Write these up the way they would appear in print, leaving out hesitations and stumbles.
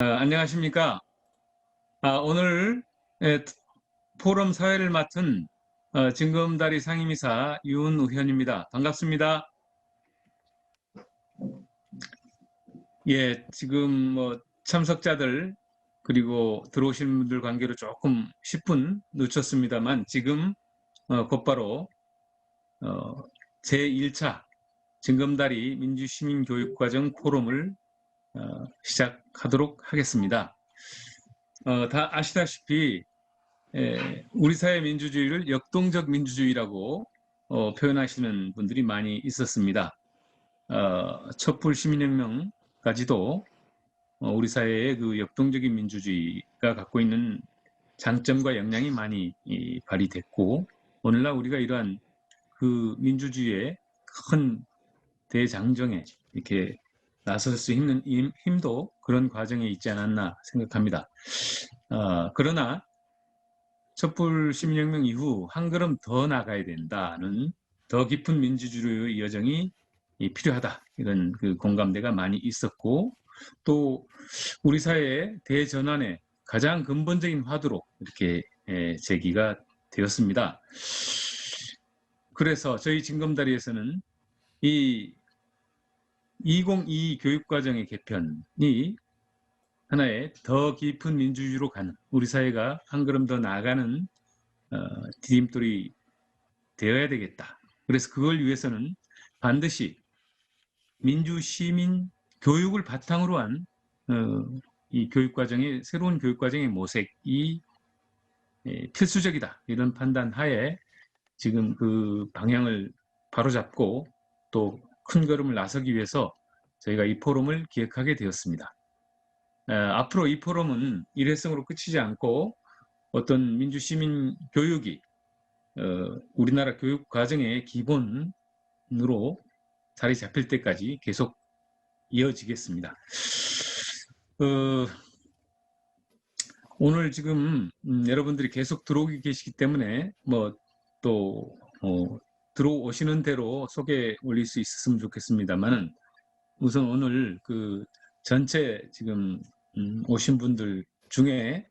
안녕하십니까. 오늘 포럼 사회를 맡은 진검다리 상임이사 윤우현입니다. 반갑습니다. 예, 지금 참석자들 그리고 들어오신 분들 관계로 조금 10분 늦췄습니다만 지금 곧바로 제1차 진검다리 민주시민교육과정 포럼을 시작하도록 하겠습니다. 다 아시다시피 우리 사회 민주주의를 역동적 민주주의라고 표현하시는 분들이 많이 있었습니다. 촛불 시민혁명까지도 우리 사회의 그 역동적인 민주주의가 갖고 있는 장점과 역량이 많이 발휘됐고, 오늘날 우리가 이러한 그 민주주의의 큰 대장정에 이렇게 나설 수 있는 힘도 그런 과정에 있지 않았나 생각합니다. 그러나 촛불 시민혁명 이후 한 걸음 더 나가야 된다는 더 깊은 민주주의의 여정이 필요하다, 이런 그 공감대가 많이 있었고, 또 우리 사회의 대전환의 가장 근본적인 화두로 이렇게 제기가 되었습니다. 그래서 저희 진검다리에서는 이 2022 교육과정의 개편이 하나의 더 깊은 민주주의로 가는, 우리 사회가 한 걸음 더 나아가는 디딤돌이 되어야 되겠다. 그래서 그걸 위해서는 반드시 민주시민 교육을 바탕으로 한 이 교육과정의, 새로운 교육과정의 모색이 필수적이다, 이런 판단 하에 지금 그 방향을 바로잡고 또 큰 걸음을 나서기 위해서 저희가 이 포럼을 기획하게 되었습니다. 앞으로 이 포럼은 일회성으로 끝이지 않고 어떤 민주시민 교육이 우리나라 교육 과정의 기본으로 자리 잡힐 때까지 계속 이어지겠습니다. 오늘 지금 여러분들이 계속 들어오고 계시기 때문에 또 들어오시는 대로 소개 올릴 수 있었으면 좋겠습니다만은, 우선 오늘 그 전체 지금 오신 분들 중에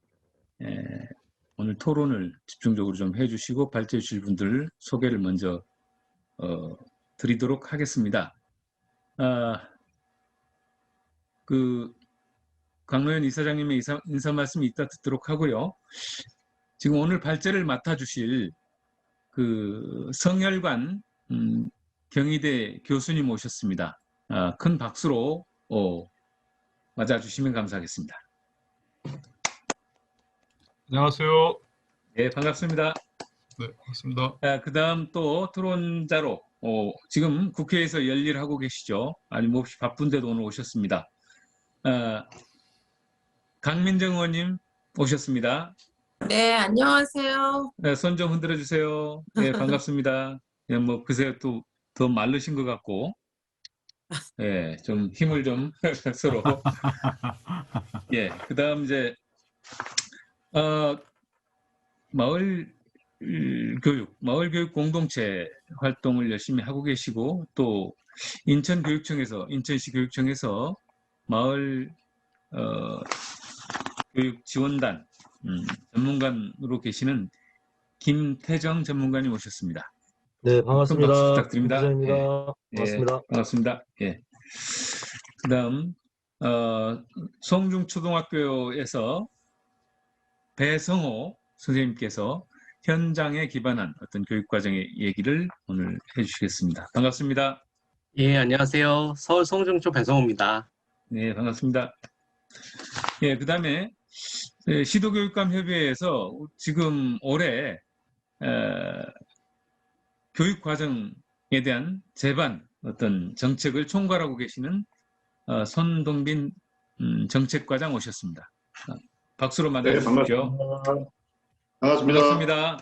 오늘 토론을 집중적으로 좀 해주시고 발제해 주실 분들 소개를 먼저 드리도록 하겠습니다. 그 강노현 이사장님의 인사 말씀이 이따 듣도록 하고요. 지금 오늘 발제를 맡아주실 그 성혈관 경희대 교수님 오셨습니다. 큰 박수로 맞아주시면 감사하겠습니다. 안녕하세요. 네, 반갑습니다. 네, 반갑습니다. 그 다음 또 토론자로 지금 국회에서 열일을 하고 계시죠. 아님없이 바쁜데도 오늘 오셨습니다. 강민정 의원님 오셨습니다. 네, 안녕하세요. 네, 손 좀 흔들어 주세요. 네, 반갑습니다. 예, 그새 또 더 마르신 것 같고, 예, 좀 힘을 좀 서로. 예, 그 다음 이제 마을 교육 공동체 활동을 열심히 하고 계시고, 또 인천시 교육청에서 마을 교육 지원단 전문가로 계시는 김태정 전문가님 오셨습니다. 네, 반갑습니다. 큰 박수 부탁드립니다. 김부장입니다. 예, 반갑습니다. 반갑습니다. 예. 그다음 송중초등학교에서 배성호 선생님께서 현장에 기반한 어떤 교육과정의 얘기를 오늘 해주시겠습니다. 반갑습니다. 예, 안녕하세요. 서울 송중초 배성호입니다. 네, 반갑습니다. 예, 그다음에 시도교육감협의회에서 지금 올해 교육과정에 대한 제반 어떤 정책을 총괄하고 계시는 손동빈 정책과장 오셨습니다. 박수로 맞아주십시오. 네, 반갑습니다. 반갑습니다.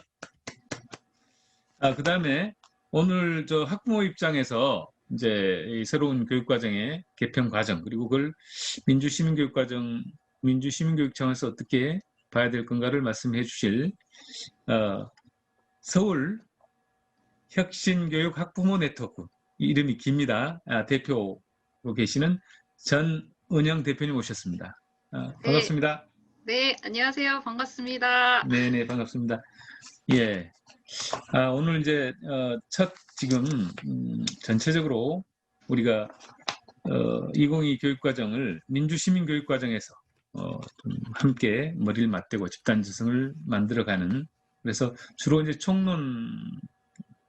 그 다음에 오늘 저 학부모 입장에서 이제 이 새로운 교육과정의 개편 과정, 그리고 그걸 민주시민교육 차원에서 어떻게 봐야 될 건가를 말씀해 주실 서울 혁신교육 학부모 네트워크, 이름이 깁니다. 대표로 계시는 전은영 대표님 오셨습니다. 반갑습니다. 네, 안녕하세요. 반갑습니다. 네네, 반갑습니다. 예. 오늘 이제 첫 지금 전체적으로 우리가 2022 교육과정을 민주시민교육과정에서 좀 함께 머리를 맞대고 집단지성을 만들어가는, 그래서 주로 이제 총론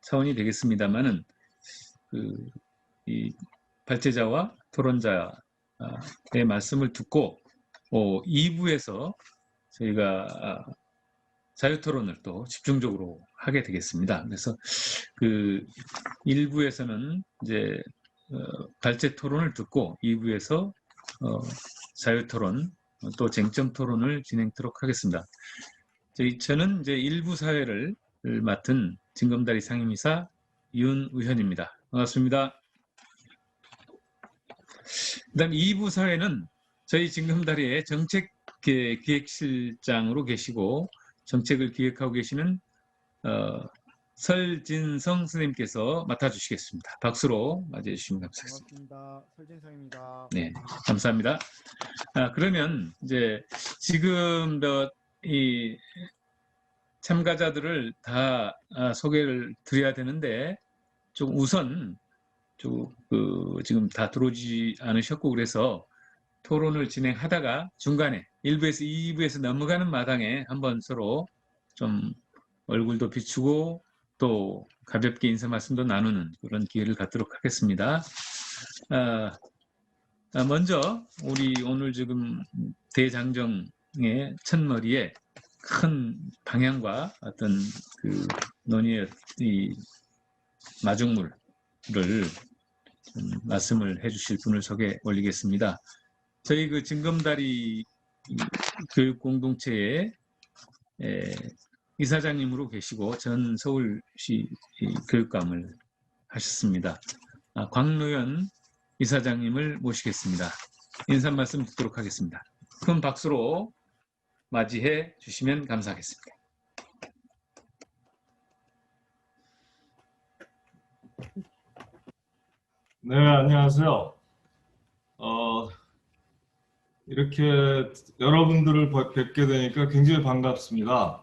차원이 되겠습니다만은 이 발제자와 토론자의 말씀을 듣고 2부에서 저희가 자유토론을 또 집중적으로 하게 되겠습니다. 그래서 1부에서는 이제 발제 토론을 듣고 2부에서 자유토론 또 쟁점 토론을 진행토록 하겠습니다. 저는 이제 1부 사회를 맡은 징검다리 상임이사 윤의현입니다. 반갑습니다. 그다음 2부 사회는 저희 징검다리의 정책기획실장으로 계시고 정책을 기획하고 계시는 설진성 선생님께서 맡아주시겠습니다. 박수로 맞이해 주시면 감사하겠습니다. 반갑습니다. 설진성입니다. 네, 감사합니다. 그러면 이제 지금 이 참가자들을 다 소개를 드려야 되는데 좀 우선 지금 다 들어오지 않으셨고 그래서 토론을 진행하다가 중간에 1부에서 2부에서 넘어가는 마당에 한번 서로 좀 얼굴도 비추고 또 가볍게 인사 말씀도 나누는 그런 기회를 갖도록 하겠습니다. 먼저 우리 오늘 지금 대장정의 첫머리에 큰 방향과 어떤 논의의 이 마중물을 말씀을 해주실 분을 소개 올리겠습니다. 저희 징검다리 교육공동체의 이사장님으로 계시고 전 서울시 교육감을 하셨습니다. 광노현 이사장님을 모시겠습니다. 인사 말씀 듣도록 하겠습니다. 큰 박수로 맞이해 주시면 감사하겠습니다. 네, 안녕하세요. 이렇게 여러분들을 뵙게 되니까 굉장히 반갑습니다.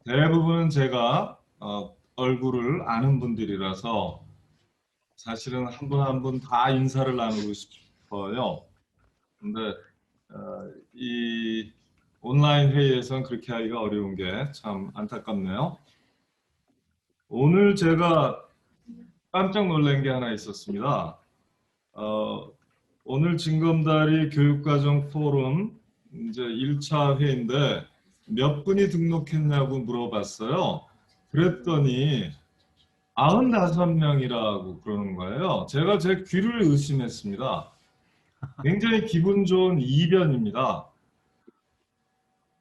대부분은 제가 얼굴을 아는 분들이라서 사실은 한 분 한 분 다 인사를 나누고 싶어요. 근데 이 온라인 회의에서는 그렇게 하기가 어려운 게 참 안타깝네요. 오늘 제가 깜짝 놀란 게 하나 있었습니다. 오늘 징검다리 교육과정 포럼 이제 1차 회의인데 몇 분이 등록했냐고 물어봤어요. 그랬더니 95명이라고 그러는 거예요. 제가 제 귀를 의심했습니다. 굉장히 기분 좋은 이변입니다.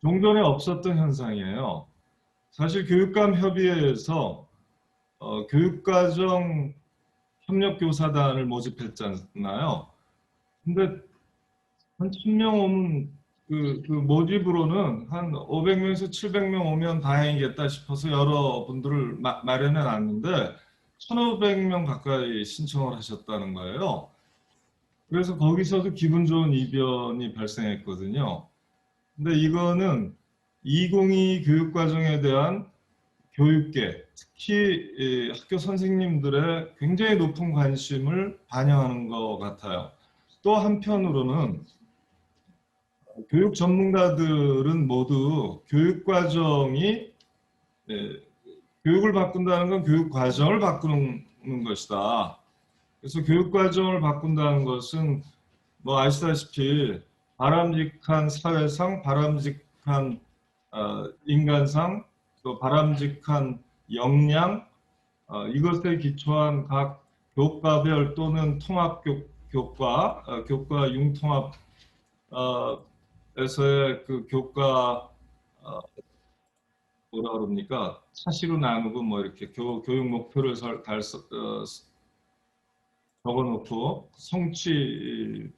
종전에 없었던 현상이에요. 사실 교육감 협의회에서 교육과정 협력교사단을 모집했잖아요. 근데 한 1000명 오면 그 모집으로는 한 500명에서 700명 오면 다행이겠다 싶어서 여러분들을 마련해 놨는데 1500명 가까이 신청을 하셨다는 거예요. 그래서 거기서도 기분 좋은 이변이 발생했거든요. 근데 이거는 2022 교육과정에 대한 교육계, 특히 학교 선생님들의 굉장히 높은 관심을 반영하는 것 같아요. 또 한편으로는 교육 전문가들은 모두 교육과정이 교육을 바꾼다는 건 교육과정을 바꾸는 것이다. 그래서 교육과정을 바꾼다는 것은 뭐 아시다시피 바람직한 사회상, 바람직한 인간상, 또 바람직한 역량, 이것에 기초한 각 교과별 또는 통합교과, 교과 융통합 에서의 그 교과 뭐라 그럽니까? 차시로 나누고 뭐 이렇게 교육 목표를 적어놓고 성취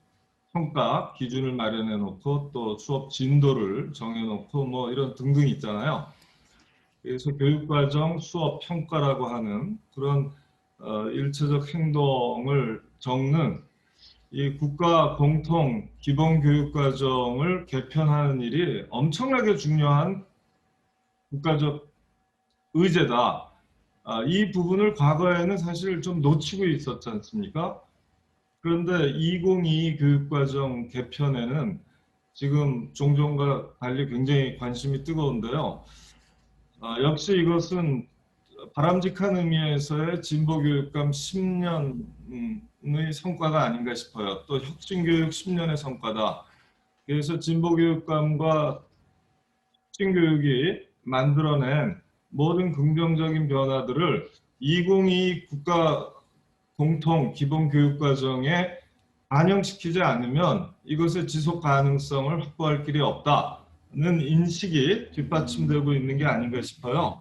평가 기준을 마련해 놓고 또 수업 진도를 정해 놓고 뭐 이런 등등 있잖아요. 그래서 교육과정 수업 평가라고 하는 그런 일체적 행동을 적는 이 국가 공통 기본교육과정을 개편하는 일이 엄청나게 중요한 국가적 의제다. 이 부분을 과거에는 사실 좀 놓치고 있었지 않습니까? 그런데 2022 교육과정 개편에는 지금 종종과 달리 굉장히 관심이 뜨거운데요. 역시 이것은 바람직한 의미에서의 진보교육감 10년의 성과가 아닌가 싶어요. 또 혁신교육 10년의 성과다. 그래서 진보교육감과 혁신교육이 만들어낸 모든 긍정적인 변화들을 2022 국가 공통 기본교육과정에 반영시키지 않으면 이것의 지속 가능성을 확보할 길이 없다는 인식이 뒷받침되고 있는 게 아닌가 싶어요.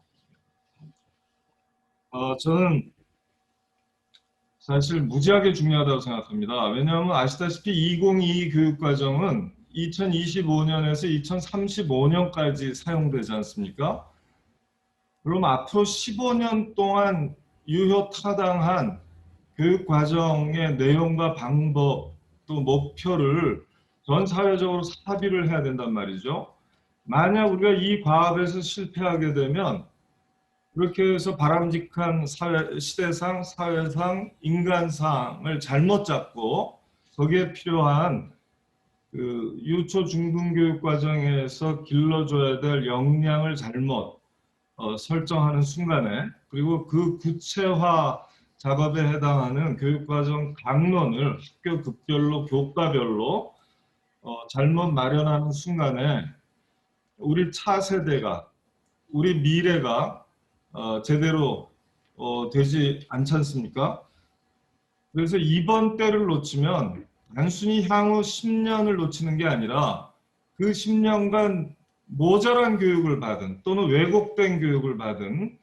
저는 사실 무지하게 중요하다고 생각합니다. 왜냐하면 아시다시피 2022 교육과정은 2025년에서 2035년까지 사용되지 않습니까? 그럼 앞으로 15년 동안 유효타당한 교육과정의 내용과 방법 또 목표를 전 사회적으로 합의를 해야 된단 말이죠. 만약 우리가 이 과업에서 실패하게 되면 그렇게 해서 바람직한 시대상, 사회상, 인간상을 잘못 잡고 거기에 필요한 그 유초 중등교육 과정에서 길러줘야 될 역량을 잘못 설정하는 순간에 그리고 그 구체화 작업에 해당하는 교육과정 강론을 학교 급별로 교과별로 잘못 마련하는 순간에 우리 차세대가 우리 미래가 제대로 되지 않지 않습니까? 그래서 이번 때를 놓치면 단순히 향후 10년을 놓치는 게 아니라 그 10년간 모자란 교육을 받은 또는 왜곡된 교육을 받은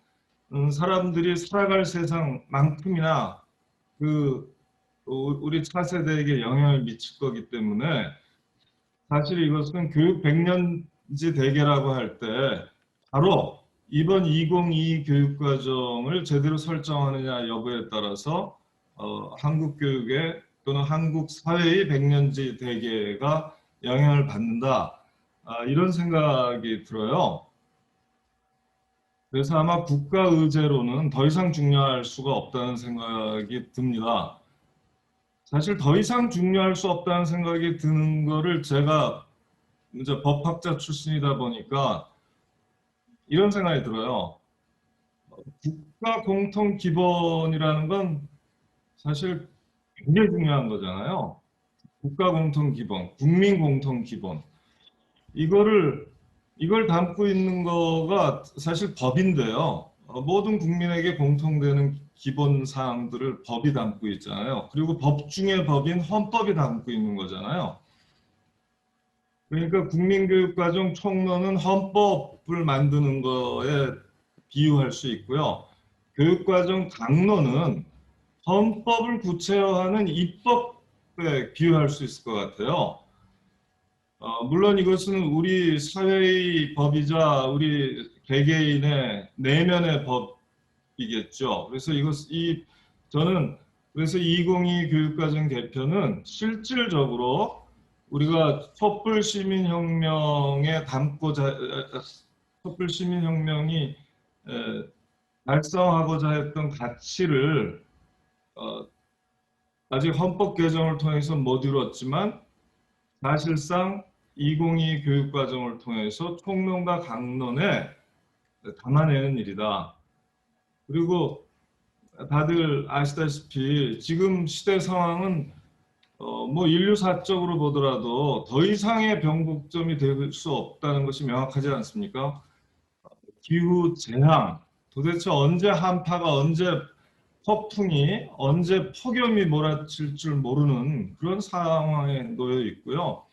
사람들이 살아갈 세상만큼이나 우리 차세대에게 영향을 미칠 거기 때문에 사실 이것은 교육 100년지 대계라고 할 때 바로 이번 2022 교육과정을 제대로 설정하느냐 여부에 따라서 한국 교육의 또는 한국 사회의 100년지 대계가 영향을 받는다. 이런 생각이 들어요. 그래서 아마 국가 의제로는 더 이상 중요할 수가 없다는 생각이 듭니다. 사실 더 이상 중요할 수 없다는 생각이 드는 거를 제가 이제 법학자 출신이다 보니까 이런 생각이 들어요. 국가 공통 기본이라는 건 사실 굉장히 중요한 거잖아요. 국가 공통 기본, 국민 공통 기본. 이걸 담고 있는 거가 사실 법인데요. 모든 국민에게 공통되는 기본 사항들을 법이 담고 있잖아요. 그리고 법 중의 법인 헌법이 담고 있는 거잖아요. 그러니까 국민교육과정 총론은 헌법을 만드는 거에 비유할 수 있고요. 교육과정 강론은 헌법을 구체화하는 입법에 비유할 수 있을 것 같아요. 물론 이것은 우리 사회의 법이자 우리 개개인의 내면의 법이겠죠. 그래서 저는 그래서 2022 교육과정 개편은 실질적으로 우리가 촛불 시민혁명에 촛불 시민혁명이 달성하고자 했던 가치를 아직 헌법 개정을 통해서 못 이뤘지만 사실상 2022 교육과정을 통해서 총론과 강론에 담아내는 일이다. 그리고 다들 아시다시피 지금 시대 상황은 뭐 인류사적으로 보더라도 더 이상의 변곡점이 될 수 없다는 것이 명확하지 않습니까? 기후 재앙, 도대체 언제 한파가 언제 폭풍이 언제 폭염이 몰아칠 줄 모르는 그런 상황에 놓여 있고요.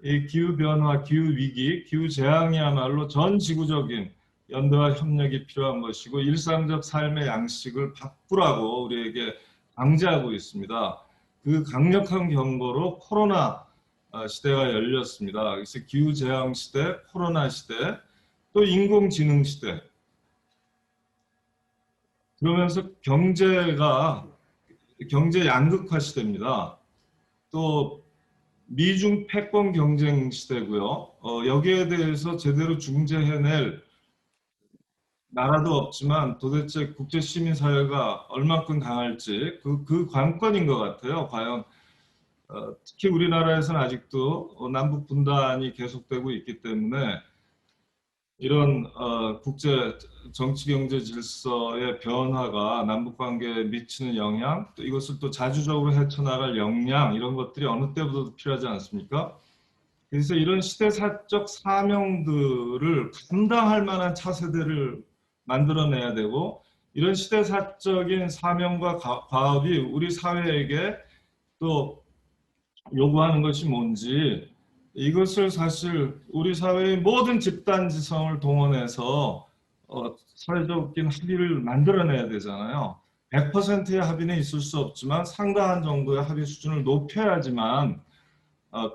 이 기후변화, 기후위기, 기후재앙이야말로 전 지구적인 연대와 협력이 필요한 것이고 일상적 삶의 양식을 바꾸라고 우리에게 강제하고 있습니다. 그 강력한 경고로 코로나 시대가 열렸습니다. 그래서 기후재앙 시대, 코로나 시대, 또 인공지능 시대. 그러면서 경제 양극화 시대입니다. 또 미중 패권 경쟁 시대고요. 여기에 대해서 제대로 중재해낼 나라도 없지만 도대체 국제 시민 사회가 얼마큼 강할지 그 관건인 것 같아요. 과연 특히 우리나라에서는 아직도 남북 분단이 계속되고 있기 때문에 이런 국제 정치 경제 질서의 변화가 남북 관계에 미치는 영향, 또 이것을 또 자주적으로 헤쳐나갈 역량, 이런 것들이 어느 때보다도 필요하지 않습니까? 그래서 이런 시대사적 사명들을 감당할 만한 차세대를 만들어내야 되고, 이런 시대사적인 사명과 과업이 우리 사회에게 또 요구하는 것이 뭔지, 이것을 사실 우리 사회의 모든 집단지성을 동원해서 사회적인 합의를 만들어내야 되잖아요. 100%의 합의는 있을 수 없지만 상당한 정도의 합의 수준을 높여야지만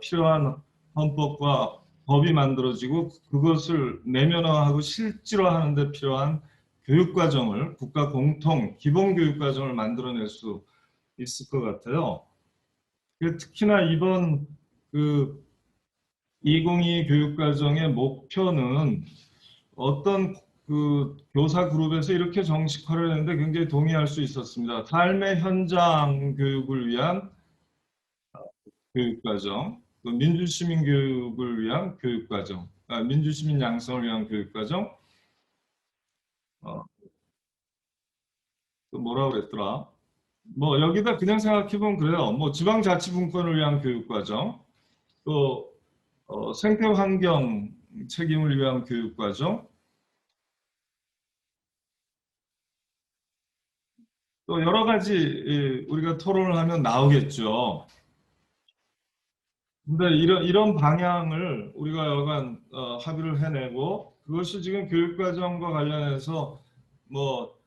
필요한 헌법과 법이 만들어지고 그것을 내면화하고 실질화하는 데 필요한 교육과정을, 국가 공통 기본 교육과정을 만들어낼 수 있을 것 같아요. 특히나 이번 2022 교육과정의 목표는 어떤 교사 그룹에서 이렇게 정식화를 했는데 굉장히 동의할 수 있었습니다. 삶의 현장 교육을 위한 교육과정, 또 민주시민 교육을 위한 교육과정, 민주시민 양성을 위한 교육과정, 또 뭐라고 그랬더라? 뭐 여기다 그냥 생각해보면 그래요. 뭐 지방자치분권을 위한 교육과정, 또 생태환경 책임을 위한 교육과정, 또 여러 가지 우리가 토론을 하면 나오겠죠. 근데 이런 방향을 우리가 여간 합의를 해내고, 그것이 지금 교육과정과 관련해서 뭐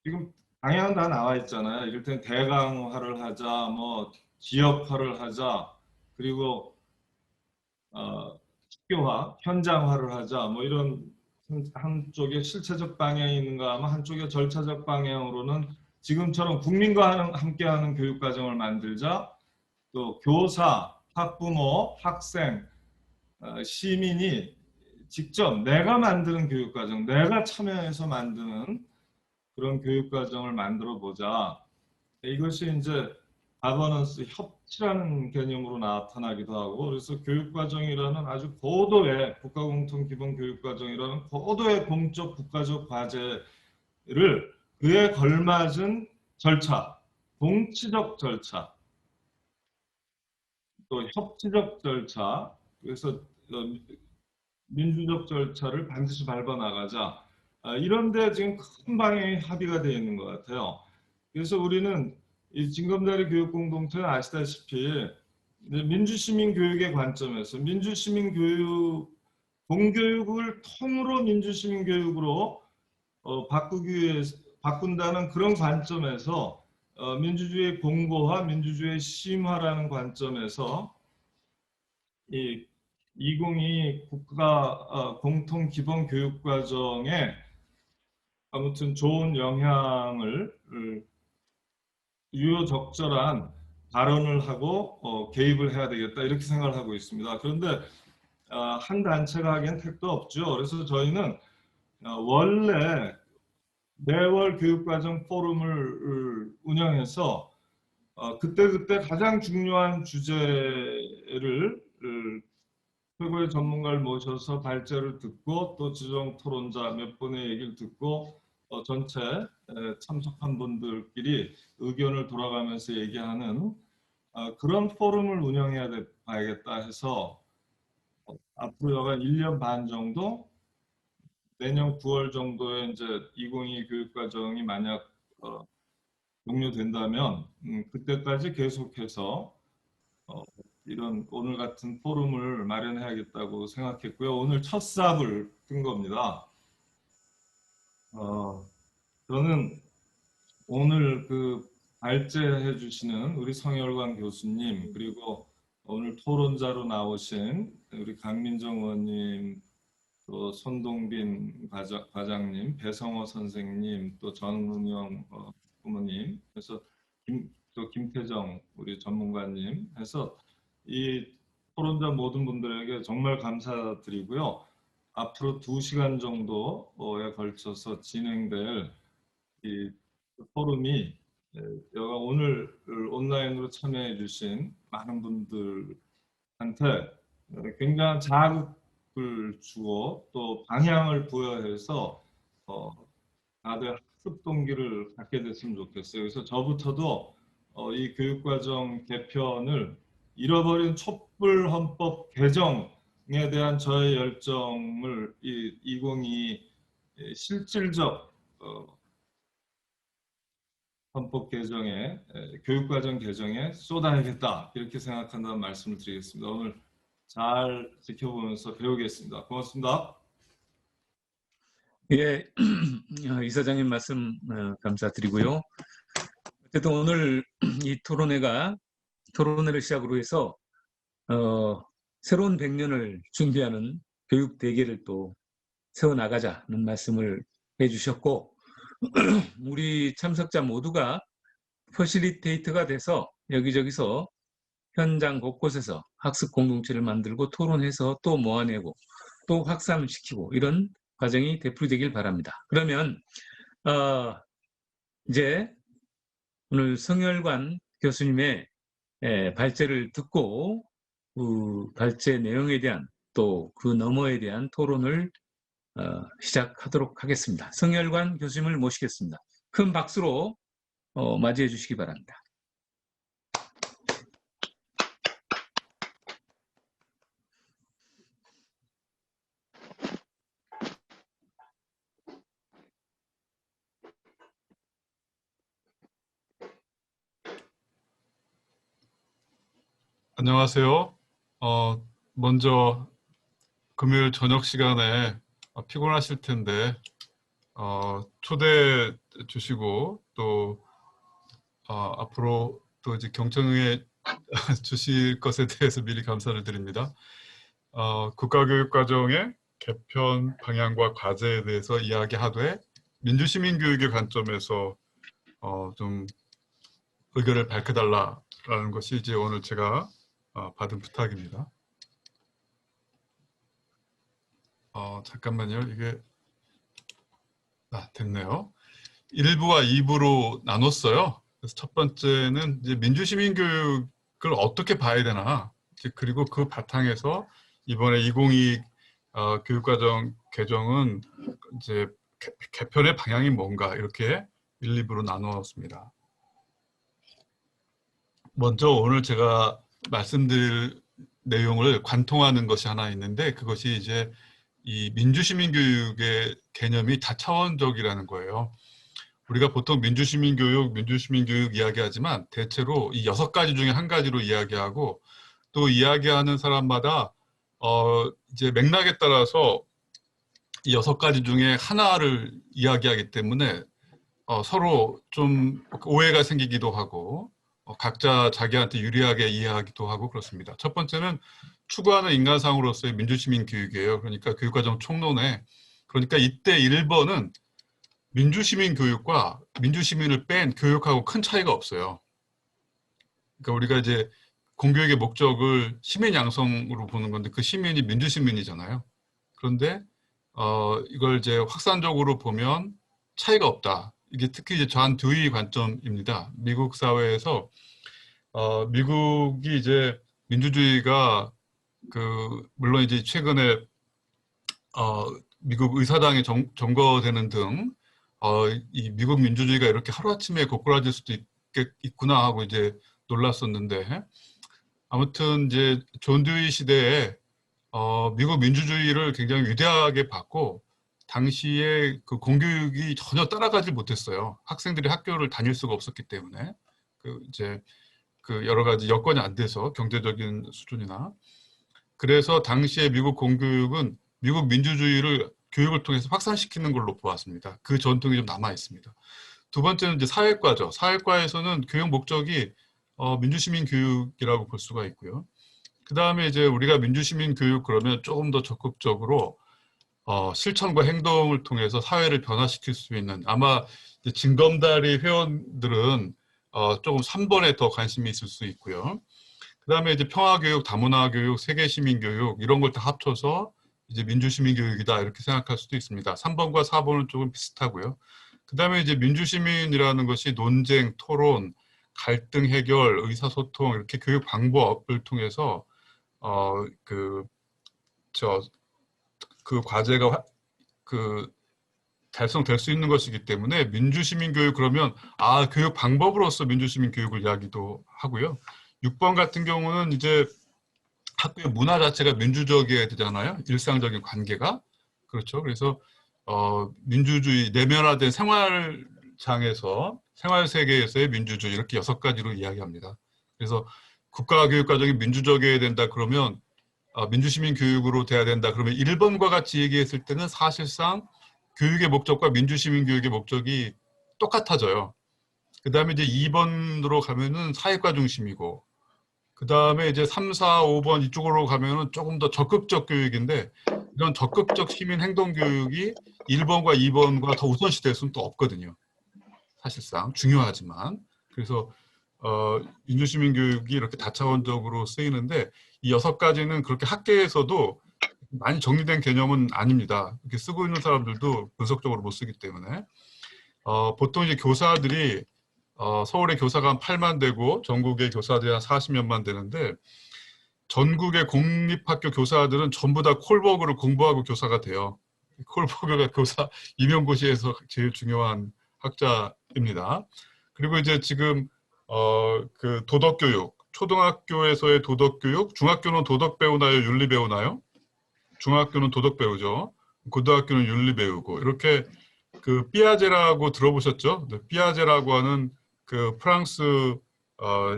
지금 방향은 다 나와 있잖아요. 이를테면 대강화를 하자, 뭐 지역화를 하자, 그리고 학교화, 현장화를 하자, 뭐 이런 한쪽에 실체적 방향이 있는가 하면 한쪽에 절차적 방향으로는 지금처럼 국민과 함께하는 교육과정을 만들자, 또 교사, 학부모, 학생, 시민이 직접 내가 만드는 교육과정, 내가 참여해서 만드는 그런 교육과정을 만들어 보자. 이것이 이제 가버넌스, 협치라는 개념으로 나타나기도 하고, 그래서 교육과정이라는 아주 고도의 국가공통기본교육과정이라는 고도의 공적 국가적 과제를 그에 걸맞은 절차, 공치적 절차, 또 협치적 절차, 그래서 민주적 절차를 반드시 밟아 나가자. 이런데 지금 큰 방향의 합의가 되어 있는 것 같아요. 그래서 우리는 이 징검다리 교육 공동체는 아시다시피 민주시민 교육의 관점에서 민주시민 교육, 공교육을 통으로 민주시민 교육으로 바꾼다는 그런 관점에서 민주주의 공고화, 민주주의 심화라는 관점에서 이 2022 국가 공통 기본 교육 과정에 아무튼 좋은 영향을 유효적절한 발언을 하고 개입을 해야 되겠다, 이렇게 생각을 하고 있습니다. 그런데 한 단체가 하기엔 택도 없죠. 그래서 저희는 원래 매월 교육과정 포럼을 운영해서 그때그때 가장 중요한 주제를 최고의 전문가를 모셔서 발제를 듣고, 또 지정 토론자 몇 분의 얘기를 듣고 전체 참석한 분들끼리 의견을 돌아가면서 얘기하는 그런 포럼을 운영해야 봐야겠다 해서 앞으로 여간 1년 반 정도, 내년 9월 정도에 이제 2022 교육과정이 만약 종료된다면 그때까지 계속해서 이런 오늘 같은 포럼을 마련해야겠다고 생각했고요. 오늘 첫 삽을 뜬 겁니다. 저는 오늘 발제해 주시는 우리 성열관 교수님, 그리고 오늘 토론자로 나오신 우리 강민정 의원님, 또 손동빈 과장님, 배성호 선생님, 또 전은영 부모님, 그래서 또 김태정 우리 전문가님 해서 이 토론자 모든 분들에게 정말 감사드리고요. 앞으로 2시간 정도에 걸쳐서 진행될 이 포럼이 여가 오늘 온라인으로 참여해 주신 많은 분들한테 굉장한 자극을 주고 또 방향을 부여해서 다들 학습 동기를 갖게 됐으면 좋겠어요. 그래서 저부터도 이 교육과정 개편을 잃어버린 촛불 헌법 개정에 대한 저의 열정을 이 2022 실질적 헌법 개정에 교육과정 개정에 쏟아야겠다 이렇게 생각한다는 말씀을 드리겠습니다. 오늘 잘 지켜보면서 배우겠습니다. 고맙습니다. 예, 이사장님 말씀 감사드리고요. 어쨌든 오늘 이 토론회를 시작으로 해서 새로운 100년을 준비하는 교육 대계를 또 세워나가자는 말씀을 해주셨고 우리 참석자 모두가 퍼실리테이터가 돼서 여기저기서 현장 곳곳에서 학습 공동체를 만들고 토론해서 또 모아내고 또 확산시키고 이런 과정이 되풀이되길 바랍니다. 그러면 이제 오늘 성열관 교수님의 발제를 듣고 그 발제 내용에 대한 또 그 너머에 대한 토론을 시작하도록 하겠습니다. 성열관 교수님을 모시겠습니다. 큰 박수로 맞이해 주시기 바랍니다. 안녕하세요. 먼저 금요일 저녁 시간에 피곤하실 텐데 초대해 주시고 또 앞으로 또 이제 경청해 주실 것에 대해서 미리 감사를 드립니다. 국가교육과정의 개편 방향과 과제에 대해서 이야기하되 민주시민교육의 관점에서 좀 의견을 밝혀달라라는 것이 이제 오늘 제가 받은 부탁입니다. 잠깐만요. 이게 됐네요. 1부와 2부로 나눴어요. 그래서 첫 번째는 이제 민주시민 교육을 어떻게 봐야 되나, 그리고 그 바탕에서 이번에 2022 교육과정 개정은 이제 개편의 방향이 뭔가 이렇게 1, 2부로 나누었습니다. 먼저 오늘 제가 말씀드릴 내용을 관통하는 것이 하나 있는데 그것이 이제 이 민주시민교육의 개념이 다차원적이라는 거예요. 우리가 보통 민주시민교육 이야기하지만 대체로 이 6가지 중에 한 가지로 이야기하고 또 이야기하는 사람마다 이제 맥락에 따라서 이 6가지 중에 하나를 이야기하기 때문에 서로 좀 오해가 생기기도 하고 각자 자기한테 유리하게 이해하기도 하고 그렇습니다. 첫 번째는 추구하는 인간상으로서의 민주시민 교육이에요. 그러니까 교육과정 총론에, 그러니까 이때 1번은 민주시민 교육과 민주시민을 뺀 교육하고 큰 차이가 없어요. 그러니까 우리가 이제 공교육의 목적을 시민 양성으로 보는 건데 그 시민이 민주시민이잖아요. 그런데 이걸 이제 확산적으로 보면 차이가 없다. 이게 특히 이제 존 듀이 관점입니다. 미국 사회에서 미국이 이제 민주주의가 물론 이제 최근에 미국 의사당이 점거되는 등 이 미국 민주주의가 이렇게 하루아침에 고꾸라질 수도 있구나 하고 이제 놀랐었는데 아무튼 이제 존 듀이 시대에 미국 민주주의를 굉장히 위대하게 봤고 당시에 그 공교육이 전혀 따라가지 못했어요. 학생들이 학교를 다닐 수가 없었기 때문에 이제 여러 가지 여건이 안 돼서 경제적인 수준이나 그래서 당시에 미국 공교육은 미국 민주주의를 교육을 통해서 확산시키는 걸로 보았습니다. 그 전통이 좀 남아 있습니다. 두 번째는 이제 사회과죠. 사회과에서는 교육 목적이 민주시민 교육이라고 볼 수가 있고요. 그 다음에 이제 우리가 민주시민 교육 그러면 조금 더 적극적으로 실천과 행동을 통해서 사회를 변화시킬 수 있는, 아마 이제 진검다리 회원들은 조금 3번에 더 관심이 있을 수 있고요. 그다음에 이제 평화교육, 다문화교육, 세계시민교육 이런 걸 다 합쳐서 이제 민주시민교육이다 이렇게 생각할 수도 있습니다. 3번과 4번은 조금 비슷하고요. 그다음에 이제 민주시민이라는 것이 논쟁, 토론, 갈등 해결, 의사소통 이렇게 교육 방법을 통해서 그 과제가 달성될 수 있는 것이기 때문에 민주시민교육 그러면 교육 방법으로서 민주시민교육을 이야기도 하고요. 6번 같은 경우는 이제 학교의 문화 자체가 민주적이어야 되잖아요. 일상적인 관계가. 그렇죠. 그래서 민주주의, 내면화된 생활장에서, 생활세계에서의 민주주의 이렇게 6가지로 이야기합니다. 그래서 국가교육과정이 민주적이어야 된다 그러면 민주시민 교육으로 돼야 된다 그러면 1번과 같이 얘기했을 때는 사실상 교육의 목적과 민주시민 교육의 목적이 똑같아져요. 그 다음에 이제 2번으로 가면은 사회과 중심이고, 그 다음에 이제 3, 4, 5번 이쪽으로 가면은 조금 더 적극적 교육인데, 이런 적극적 시민 행동 교육이 1번과 2번과 더 우선시 될 수는 또 없거든요. 사실상 중요하지만. 그래서 민주시민 교육이 이렇게 다차원적으로 쓰이는데 이 6가지는 그렇게 학계에서도 많이 정리된 개념은 아닙니다. 이렇게 쓰고 있는 사람들도 분석적으로 못 쓰기 때문에 보통 이제 교사들이 서울의 교사가 한 8만 되고 전국의 교사들이 한 40몇만 되는데 전국의 공립학교 교사들은 전부 다 콜버그를 공부하고 교사가 돼요. 콜버그가 교사 임용고시에서 제일 중요한 학자입니다. 그리고 이제 지금 그 도덕교육, 초등학교에서의 도덕교육, 중학교는 도덕 배우나요, 윤리 배우나요? 중학교는 도덕 배우죠. 고등학교는 윤리 배우고 이렇게 그 삐아제라고 들어보셨죠? 삐아제라고 하는 그 프랑스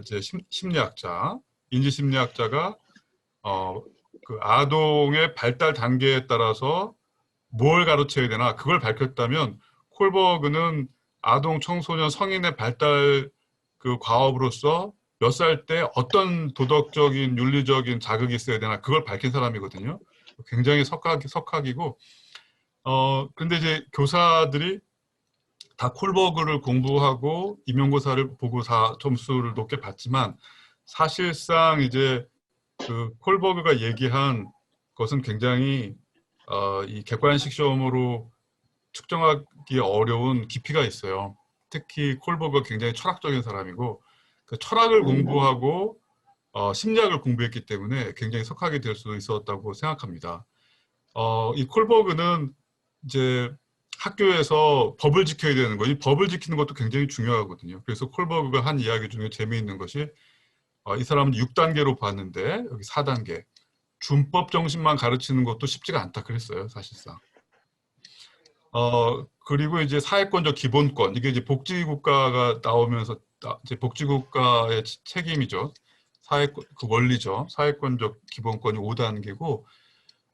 이제 심리학자, 인지심리학자가 그 아동의 발달 단계에 따라서 뭘 가르쳐야 되나 그걸 밝혔다면 콜버그는 아동, 청소년, 성인의 발달 그 과업으로서 몇 살 때 어떤 도덕적인 윤리적인 자극이 있어야 되나 그걸 밝힌 사람이거든요. 굉장히 석학이고 근데 이제 교사들이 다 콜버그를 공부하고 임용고사를 보고 다 점수를 높게 받지만 사실상 이제 그 콜버그가 얘기한 것은 굉장히 이 객관식 시험으로 측정하기 어려운 깊이가 있어요. 특히 콜버그가 굉장히 철학적인 사람이고 그 철학을 공부하고 심리학을 공부했기 때문에 굉장히 석학이 될 수 있었다고 생각합니다. 이 콜버그는 이제 학교에서 법을 지켜야 되는 거, 이 법을 지키는 것도 굉장히 중요하거든요. 그래서 콜버그가 한 이야기 중에 재미있는 것이 이 사람은 6단계로 봤는데 여기 4단계 준법 정신만 가르치는 것도 쉽지가 않다 그랬어요, 사실상. 그리고 이제 사회권적 기본권, 이게 이제 복지국가가 나오면서 이제 복지국가의 책임이죠. 그 원리죠. 사회권적 기본권이 5단계고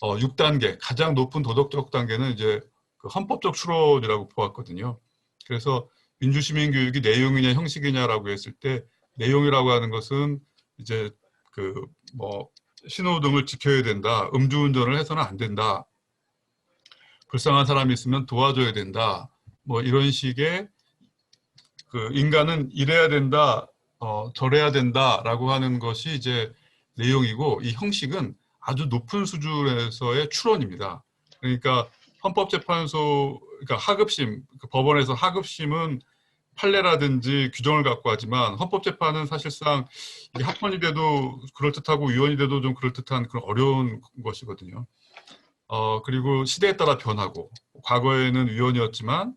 6단계 가장 높은 도덕적 단계는 이제 그 헌법적 추론이라고 보았거든요. 그래서 민주시민 교육이 내용이냐 형식이냐라고 했을 때 내용이라고 하는 것은 이제 그 뭐 신호등을 지켜야 된다, 음주운전을 해서는 안 된다, 불쌍한 사람이 있으면 도와줘야 된다, 뭐 이런 식의 그 인간은 이래야 된다, 저래야 된다라고 하는 것이 이제 내용이고 이 형식은 아주 높은 수준에서의 추론입니다. 그러니까 헌법재판소, 그러니까 하급심, 그 법원에서 하급심은 판례라든지 규정을 갖고 하지만 헌법재판은 사실상 이게 합헌이 돼도 그럴듯하고 위헌이 돼도 좀 그럴듯한 그런 어려운 것이거든요. 그리고 시대에 따라 변하고 과거에는 위헌이었지만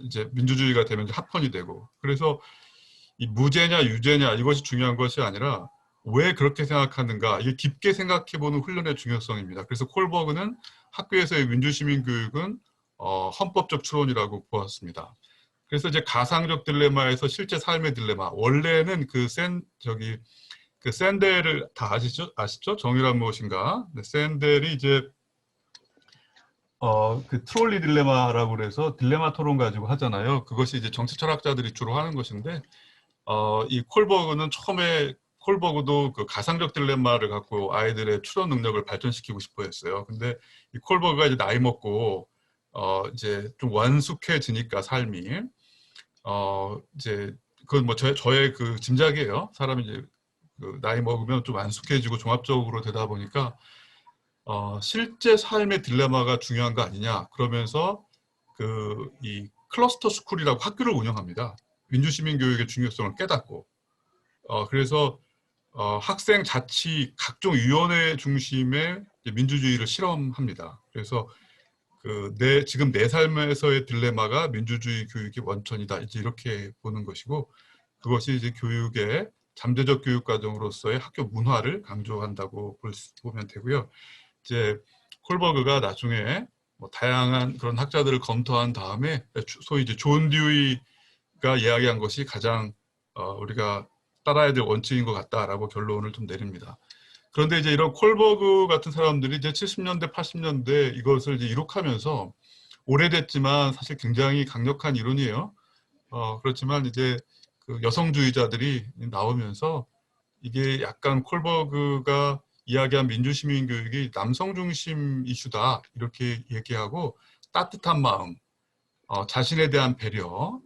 이제 민주주의가 되면 합헌이 되고 그래서 이 무죄냐 유죄냐 이것이 중요한 것이 아니라 왜 그렇게 생각하는가 이게 깊게 생각해보는 훈련의 중요성입니다. 그래서 콜버그는 학교에서의 민주시민 교육은 헌법적 추론이라고 보았습니다. 그래서 이제 가상적 딜레마에서 실제 삶의 딜레마. 원래는 그 샌델을 다 아시죠? 정의란 무엇인가? 네, 샌델이 이제 그 트롤리 딜레마라고 그래서 딜레마 토론 가지고 하잖아요. 그것이 이제 정치 철학자들이 주로 하는 것인데 이 콜버그는 처음에 콜버그도 그 가상적 딜레마를 갖고 아이들의 추론 능력을 발전시키고 싶어 했어요. 근데 이 콜버그가 이제 나이 먹고 이제 좀 완숙해지니까 삶이 이제 그건 뭐 저의 그 짐작이에요. 사람이 이제 그 나이 먹으면 좀 안숙해지고 종합적으로 되다 보니까 실제 삶의 딜레마가 중요한 거 아니냐. 그러면서 그 이 클러스터 스쿨이라고 학교를 운영합니다. 민주시민 교육의 중요성을 깨닫고 그래서 학생 자치 각종 위원회 중심의 민주주의를 실험합니다. 그래서 지금 내 삶에서의 딜레마가 민주주의 교육의 원천이다. 이제 이렇게 보는 것이고 그것이 이제 교육의 잠재적 교육 과정으로서의 학교 문화를 강조한다고 보면 되고요. 이제 콜버그가 나중에 뭐 다양한 그런 학자들을 검토한 다음에 소위 이제 존 듀이가 이야기한 것이 가장 우리가 따라야 될 원칙인 것 같다라고 결론을 좀 내립니다. 그런데 이제 이런 콜버그 같은 사람들이 이제 70년대, 80년대 이것을 이제 이룩하면서 오래됐지만 사실 굉장히 강력한 이론이에요. 그렇지만 이제 그 여성주의자들이 나오면서 이게 약간 콜버그가 이야기한 민주시민 교육이 남성 중심 이슈다 이렇게 얘기하고 따뜻한 마음, 자신에 대한 배려,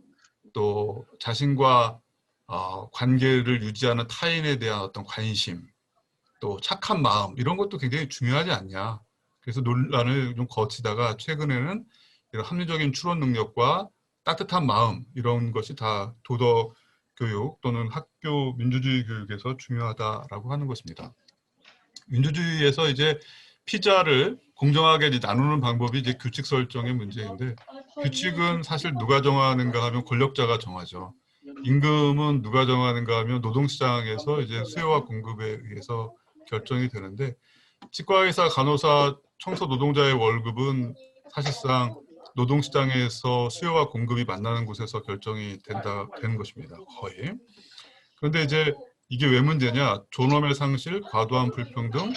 또 자신과 관계를 유지하는 타인에 대한 어떤 관심, 또 착한 마음 이런 것도 굉장히 중요하지 않냐. 그래서 논란을 좀 거치다가 최근에는 이런 합리적인 추론 능력과 따뜻한 마음 이런 것이 다 도덕 교육 또는 학교 민주주의 교육에서 중요하다라고 하는 것입니다. 민주주의에서 이제 피자를 공정하게 이제 나누는 방법이 이제 규칙 설정의 문제인데 규칙은 사실 누가 정하는가 하면 권력자가 정하죠. 임금은 누가 정하는가 하면 노동시장에서 이제 수요와 공급에 의해서 결정이 되는데 치과의사, 간호사, 청소 노동자의 월급은 사실상 노동시장에서 수요와 공급이 만나는 곳에서 결정이 되는 것입니다. 거의. 그런데 이제 이게 왜 문제냐? 존엄의 상실, 과도한 불평등,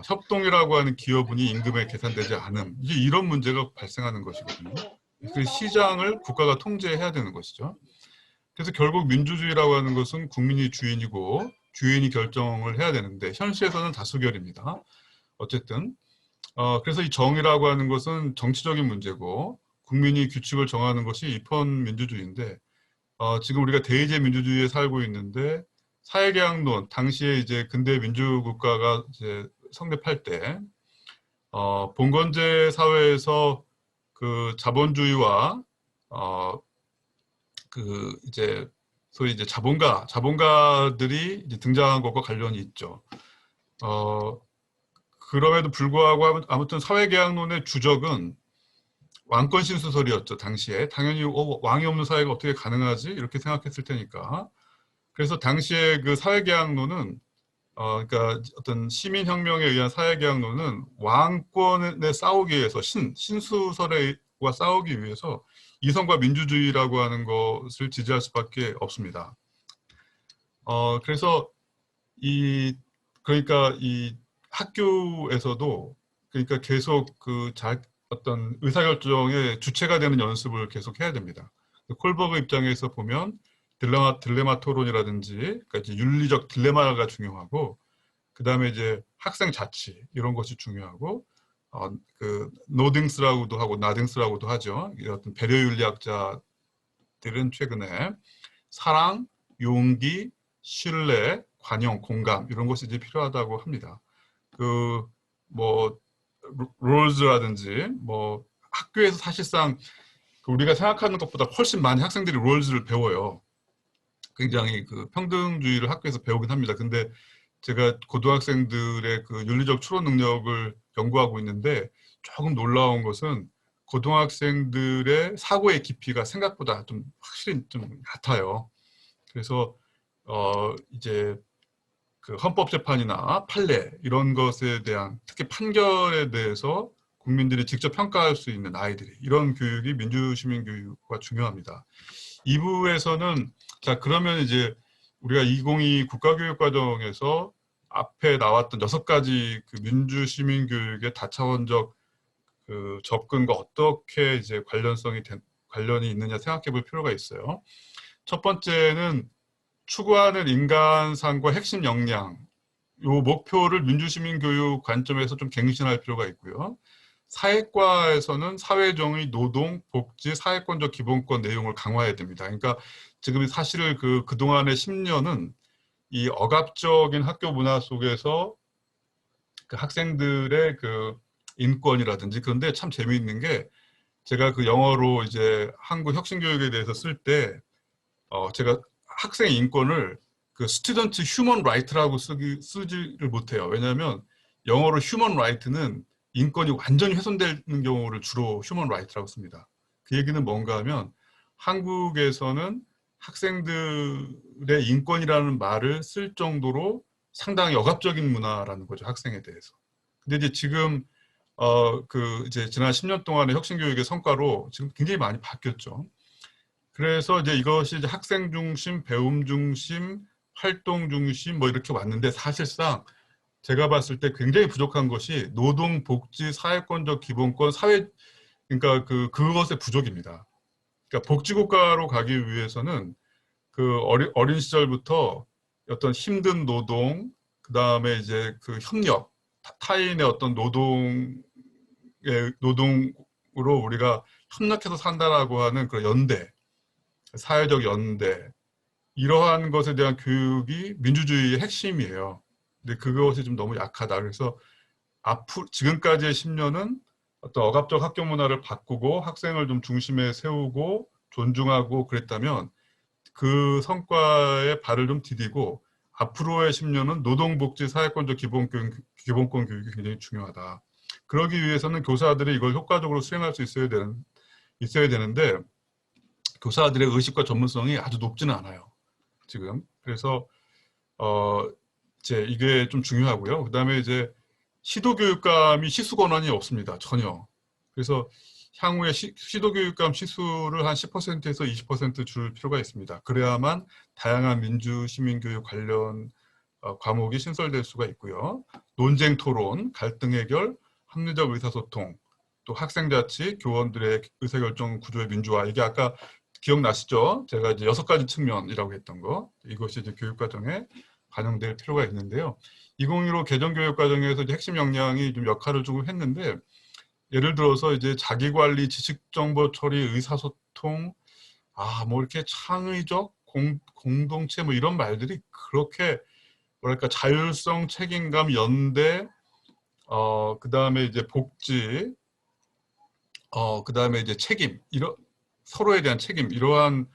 협동이라고 하는 기여분이 임금에 계산되지 않음. 이제 이런 문제가 발생하는 것이거든요. 그 시장을 국가가 통제해야 되는 것이죠. 그래서 결국 민주주의라고 하는 것은 국민이 주인이고 주인이 결정을 해야 되는데 현실에서는 다수결입니다. 어쨌든 그래서 이 정의라고 하는 것은 정치적인 문제고 국민이 규칙을 정하는 것이 입헌 민주주의인데 지금 우리가 대의제 민주주의에 살고 있는데 사회계약론 당시에 이제 근대 민주국가가 이제 성립할 때 봉건제 사회에서 그 자본주의와 그 이제 소위 이제 자본가들이 이제 등장한 것과 관련이 있죠. 그럼에도 불구하고 아무튼 사회계약론의 주적은 왕권 신수설이었죠. 당시에 당연히 왕이 없는 사회가 어떻게 가능하지 이렇게 생각했을 테니까. 그래서 당시에 그 사회계약론은 그러니까 어떤 시민혁명에 의한 사회계약론은 왕권에 싸우기 위해서 신수설과 싸우기 위해서 이성과 민주주의라고 하는 것을 지지할 수밖에 없습니다. 그래서 그러니까 이 학교에서도 그러니까 계속 어떤 의사결정의 주체가 되는 연습을 계속 해야 됩니다. 콜버그 입장에서 보면 딜레마 토론이라든지 그러니까 이제 윤리적 딜레마가 중요하고 그 다음에 이제 학생 자치 이런 것이 중요하고 그 노딩스라고도 하고 나딩스라고도 하죠. 어떤 배려 윤리학자들은 최근에 사랑, 용기, 신뢰, 관용, 공감 이런 것이 이제 필요하다고 합니다. 뭐 롤즈라든지 뭐 학교에서 사실상 우리가 생각하는 것보다 훨씬 많이 학생들이 롤즈를 배워요. 굉장히 그 평등주의를 학교에서 배우긴 합니다. 근데 제가 고등학생들의 그 윤리적 추론 능력을 연구하고 있는데 조금 놀라운 것은 고등학생들의 사고의 깊이가 생각보다 좀 확실히 좀 얕아요. 그래서 이제 그 헌법재판이나 판례 이런 것에 대한 특히 판결에 대해서 국민들이 직접 평가할 수 있는 아이들이 이런 교육이 민주시민 교육과 중요합니다. 2부에서는 자 그러면 이제 우리가 2022 국가교육과정에서 앞에 나왔던 6가지 그 민주시민 교육의 다차원적 그 접근과 어떻게 이제 관련이 있느냐 생각해 볼 필요가 있어요. 첫 번째는 추구하는 인간상과 핵심 역량, 이 목표를 민주시민 교육 관점에서 좀 갱신할 필요가 있고요. 사회과에서는 사회정의, 노동, 복지, 사회권적 기본권 내용을 강화해야 됩니다. 그러니까 지금 사실 그동안의 10년은 이 억압적인 학교 문화 속에서 그 학생들의 그 인권이라든지, 그런데 참 재미있는 게 제가 그 영어로 이제 한국 혁신교육에 대해서 쓸 때 제가 학생 인권을 그 스튜던트 휴먼 라이트라고 쓰지를 못해요. 왜냐하면 영어로 휴먼 라이트는 인권이 완전히 훼손되는 경우를 주로 휴먼 라이트라고 씁니다. 그 얘기는 뭔가 하면 한국에서는 학생들의 인권이라는 말을 쓸 정도로 상당히 억압적인 문화라는 거죠, 학생에 대해서. 근데 이제 지금 이제 지난 10년 동안의 혁신교육의 성과로 지금 굉장히 많이 바뀌었죠. 그래서 이제 이것이 이제 학생 중심, 배움 중심, 활동 중심 뭐 이렇게 왔는데, 사실상 제가 봤을 때 굉장히 부족한 것이 노동, 복지, 사회권적 기본권, 그러니까 그것의 부족입니다. 그러니까 복지국가로 가기 위해서는 그 어린 시절부터 어떤 힘든 노동, 그 다음에 이제 그 협력, 타인의 어떤 노동으로 우리가 협력해서 산다라고 하는 그런 연대, 사회적 연대, 이러한 것에 대한 교육이 민주주의의 핵심이에요. 근데 그것이 좀 너무 약하다. 그래서 지금까지의 10년은 어떤 억압적 학교 문화를 바꾸고 학생을 좀 중심에 세우고 존중하고 그랬다면, 그 성과에 발을 좀 디디고 앞으로의 10년은 노동복지 사회권적 기본권 교육이 굉장히 중요하다. 그러기 위해서는 교사들이 이걸 효과적으로 수행할 수 있어야 되는데 교사들의 의식과 전문성이 아주 높지는 않아요, 지금. 그래서 이제 이게 좀 중요하고요. 그다음에 이제 시도교육감이 시수 권한이 없습니다, 전혀. 그래서 향후에 시도교육감 시수를 한 10%에서 20% 줄 필요가 있습니다. 그래야만 다양한 민주시민교육 관련 과목이 신설될 수가 있고요. 논쟁 토론, 갈등 해결, 합리적 의사소통, 또 학생자치, 교원들의 의사결정 구조의 민주화. 이게 아까 기억나시죠? 제가 이제 6가지 측면이라고 했던 거. 이것이 이제 교육과정에 반영될 필요가 있는데요. 2015 개정교육과정에서 이제 핵심 역량이 좀 역할을 좀 했는데, 예를 들어서 이제 자기관리, 지식정보 처리, 의사소통, 뭐 이렇게 창의적, 공동체 뭐 이런 말들이 그렇게 뭐랄까 자율성, 책임감, 연대, 그 다음에 이제 복지, 그 다음에 이제 책임, 서로에 대한 책임, 이러한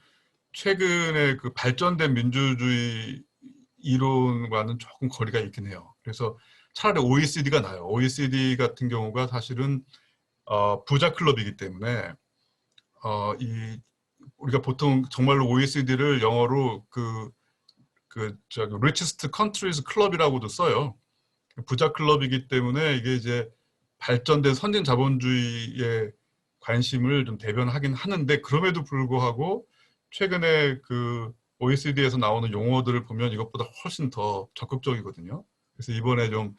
최근에 그 발전된 민주주의 이론과는 조금 거리가 있긴 해요. 그래서 차라리 OECD가 나요. OECD 같은 경우가 사실은 부자 클럽이기 때문에 우리가 보통 정말로 OECD를 영어로 richest countries club이라고도 써요. 부자 클럽이기 때문에 이게 이제 발전된 선진 자본주의에 관심을 좀 대변하긴 하는데, 그럼에도 불구하고 최근에 그 OECD에서 나오는 용어들을 보면 이것보다 훨씬 더 적극적이거든요. 그래서 이번에 좀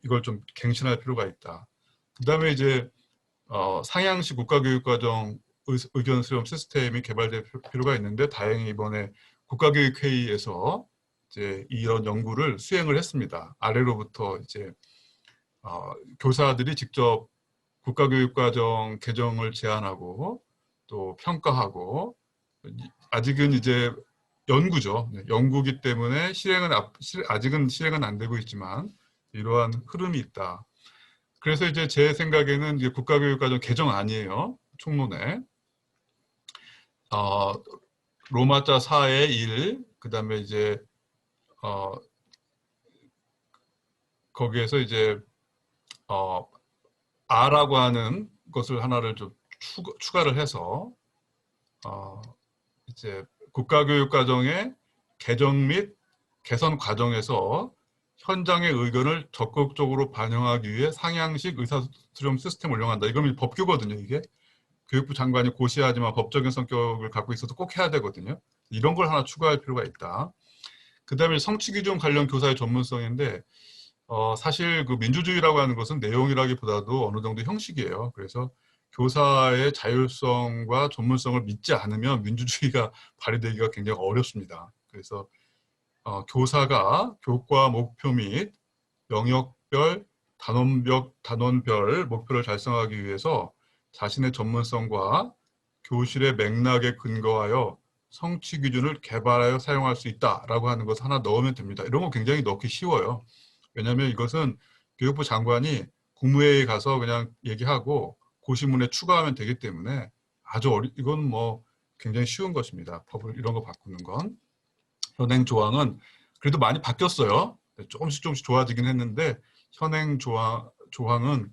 이걸 좀 갱신할 필요가 있다. 그다음에 이제 상향식 국가교육과정 의견 수렴 시스템이 개발될 필요가 있는데, 다행히 이번에 국가교육회의에서 이제 이런 연구를 수행을 했습니다. 아래로부터 이제 교사들이 직접 국가교육과정 개정을 제안하고 또 평가하고, 아직은 이제 연구죠. 연구기 때문에 아직은 실행은 안 되고 있지만 이러한 흐름이 있다. 그래서 이제 제 생각에는 이제 국가교육과정 개정안이에요. 총론에 로마자 4의 1, 그다음에 이제 거기에서 이제 R라고 하는 것을 하나를 좀 추가를 해서 이제 국가교육과정의 개정 및 개선 과정에서 현장의 의견을 적극적으로 반영하기 위해 상향식 의사수렴 시스템을 운영한다. 이건 법규거든요. 이게 교육부 장관이 고시하지만 법적인 성격을 갖고 있어서 꼭 해야 되거든요. 이런 걸 하나 추가할 필요가 있다. 그 다음에 성취기준 관련 교사의 전문성인데, 사실 그 민주주의라고 하는 것은 내용이라기보다도 어느 정도 형식이에요. 그래서 교사의 자율성과 전문성을 믿지 않으면 민주주의가 발휘되기가 굉장히 어렵습니다. 그래서 교사가 교과 목표 및 영역별, 단원별 목표를 달성하기 위해서 자신의 전문성과 교실의 맥락에 근거하여 성취 기준을 개발하여 사용할 수 있다라고 하는 것을 하나 넣으면 됩니다. 이런 거 굉장히 넣기 쉬워요. 왜냐하면 이것은 교육부 장관이 국무회의에 가서 그냥 얘기하고 고시문에 추가하면 되기 때문에 이건 뭐 굉장히 쉬운 것입니다. 법을 이런 거 바꾸는 건. 현행 조항은 그래도 많이 바뀌었어요. 조금씩 좋아지긴 했는데 현행 조항은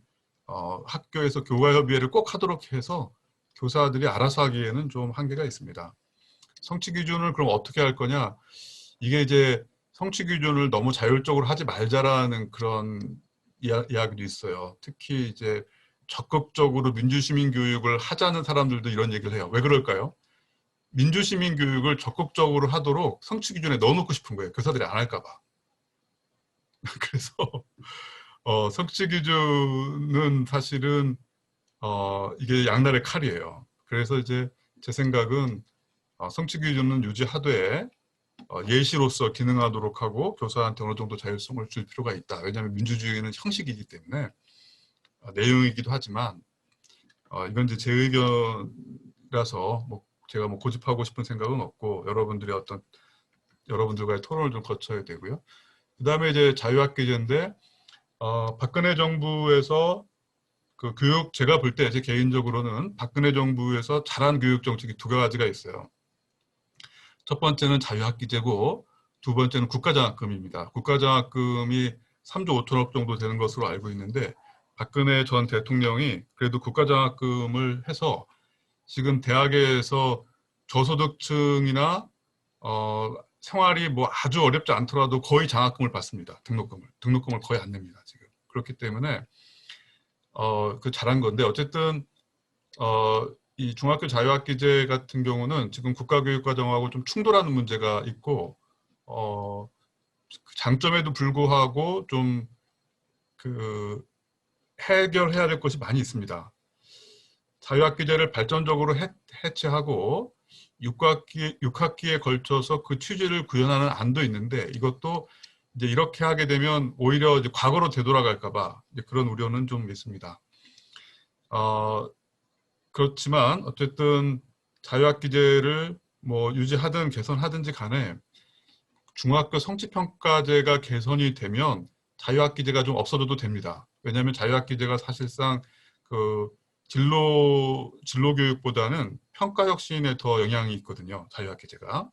학교에서 교과협의회를 꼭 하도록 해서 교사들이 알아서 하기에는 좀 한계가 있습니다. 성취 기준을 그럼 어떻게 할 거냐? 이게 이제 성취 기준을 너무 자율적으로 하지 말자라는 그런 이야기도 있어요. 특히 이제 적극적으로 민주시민 교육을 하자는 사람들도 이런 얘기를 해요. 왜 그럴까요? 민주시민 교육을 적극적으로 하도록 성취 기준에 넣어놓고 싶은 거예요. 교사들이 안 할까 봐. 그래서 성취 기준은 사실은 이게 양날의 칼이에요. 그래서 이제 제 생각은 성취 기준은 유지하되 예시로서 기능하도록 하고 교사한테 어느 정도 자율성을 줄 필요가 있다. 왜냐하면 민주주의는 형식이기 때문에 내용이기도 하지만 이건 이제 제 의견이라서 제가 고집하고 싶은 생각은 없고 여러분들과의 토론을 좀 거쳐야 되고요. 그 다음에 이제 자유학기제인데 박근혜 정부에서 그 교육 제가 볼 때 제 개인적으로는 박근혜 정부에서 잘한 교육 정책이 두 가지가 있어요. 첫 번째는 자유학기제고 두 번째는 국가장학금입니다. 국가장학금이 3조 5천억 정도 되는 것으로 알고 있는데 박근혜 전 대통령이 그래도 국가장학금을 해서 지금 대학에서 저소득층이나 생활이 아주 어렵지 않더라도 거의 장학금을 받습니다. 등록금을 거의 안 냅니다. 지금. 그렇기 때문에 그 잘한 건데 어쨌든 이 중학교 자유학기제 같은 경우는 지금 국가교육과정하고 좀 충돌하는 문제가 있고 장점에도 불구하고 좀 해결해야 될 것이 많이 있습니다. 자유학기제를 발전적으로 해체하고 6학기에 걸쳐서 그 취지를 구현하는 안도 있는데 이것도 이제 이렇게 하게 되면 오히려 이제 과거로 되돌아갈까 봐 그런 우려는 좀 있습니다. 그렇지만 어쨌든 자유학기제를 유지하든 개선하든지 간에 중학교 성취평가제가 개선이 되면 자유학기제가 좀 없어져도 됩니다. 왜냐하면 자유학기제가 사실상 그 진로교육보다는 평가혁신에 더 영향이 있거든요. 자유학기제가.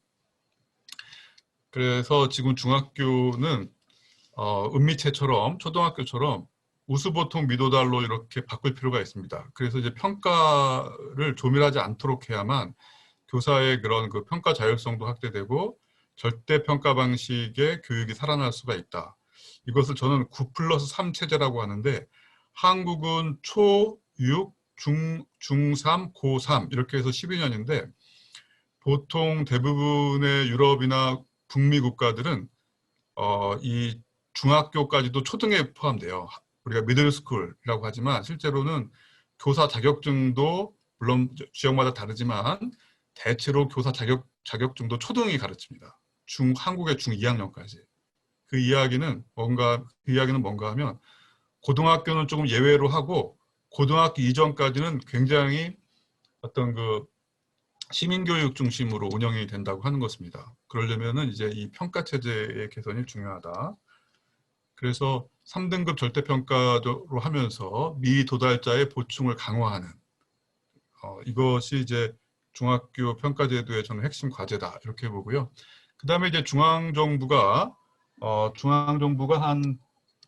그래서 지금 중학교는 은미채처럼 초등학교처럼 우수보통 미도달로 이렇게 바꿀 필요가 있습니다. 그래서 이제 평가를 조밀하지 않도록 해야만 교사의 그런 그 평가 자율성도 확대되고 절대평가 방식의 교육이 살아날 수가 있다. 이것을 저는 9+3 체제라고 하는데 한국은 초, 6, 중 3, 고 3 이렇게 해서 12년인데 보통 대부분의 유럽이나 북미 국가들은 이 중학교까지도 초등에 포함돼요. 우리가 미들스쿨이라고 하지만 실제로는 교사 자격증도 물론 지역마다 다르지만 대체로 교사 자격증도 초등이 가르칩니다. 한국의 중 2학년까지. 그 이야기는 뭔가 하면 고등학교는 조금 예외로 하고 고등학교 이전까지는 굉장히 어떤 그 시민교육 중심으로 운영이 된다고 하는 것입니다. 그러려면은 이제 이 평가 체제의 개선이 중요하다. 그래서 3등급 절대평가로 하면서 미도달자의 보충을 강화하는 이것이 이제 중학교 평가제도의 저는 핵심 과제다 이렇게 보고요. 그 다음에 이제 중앙정부가 한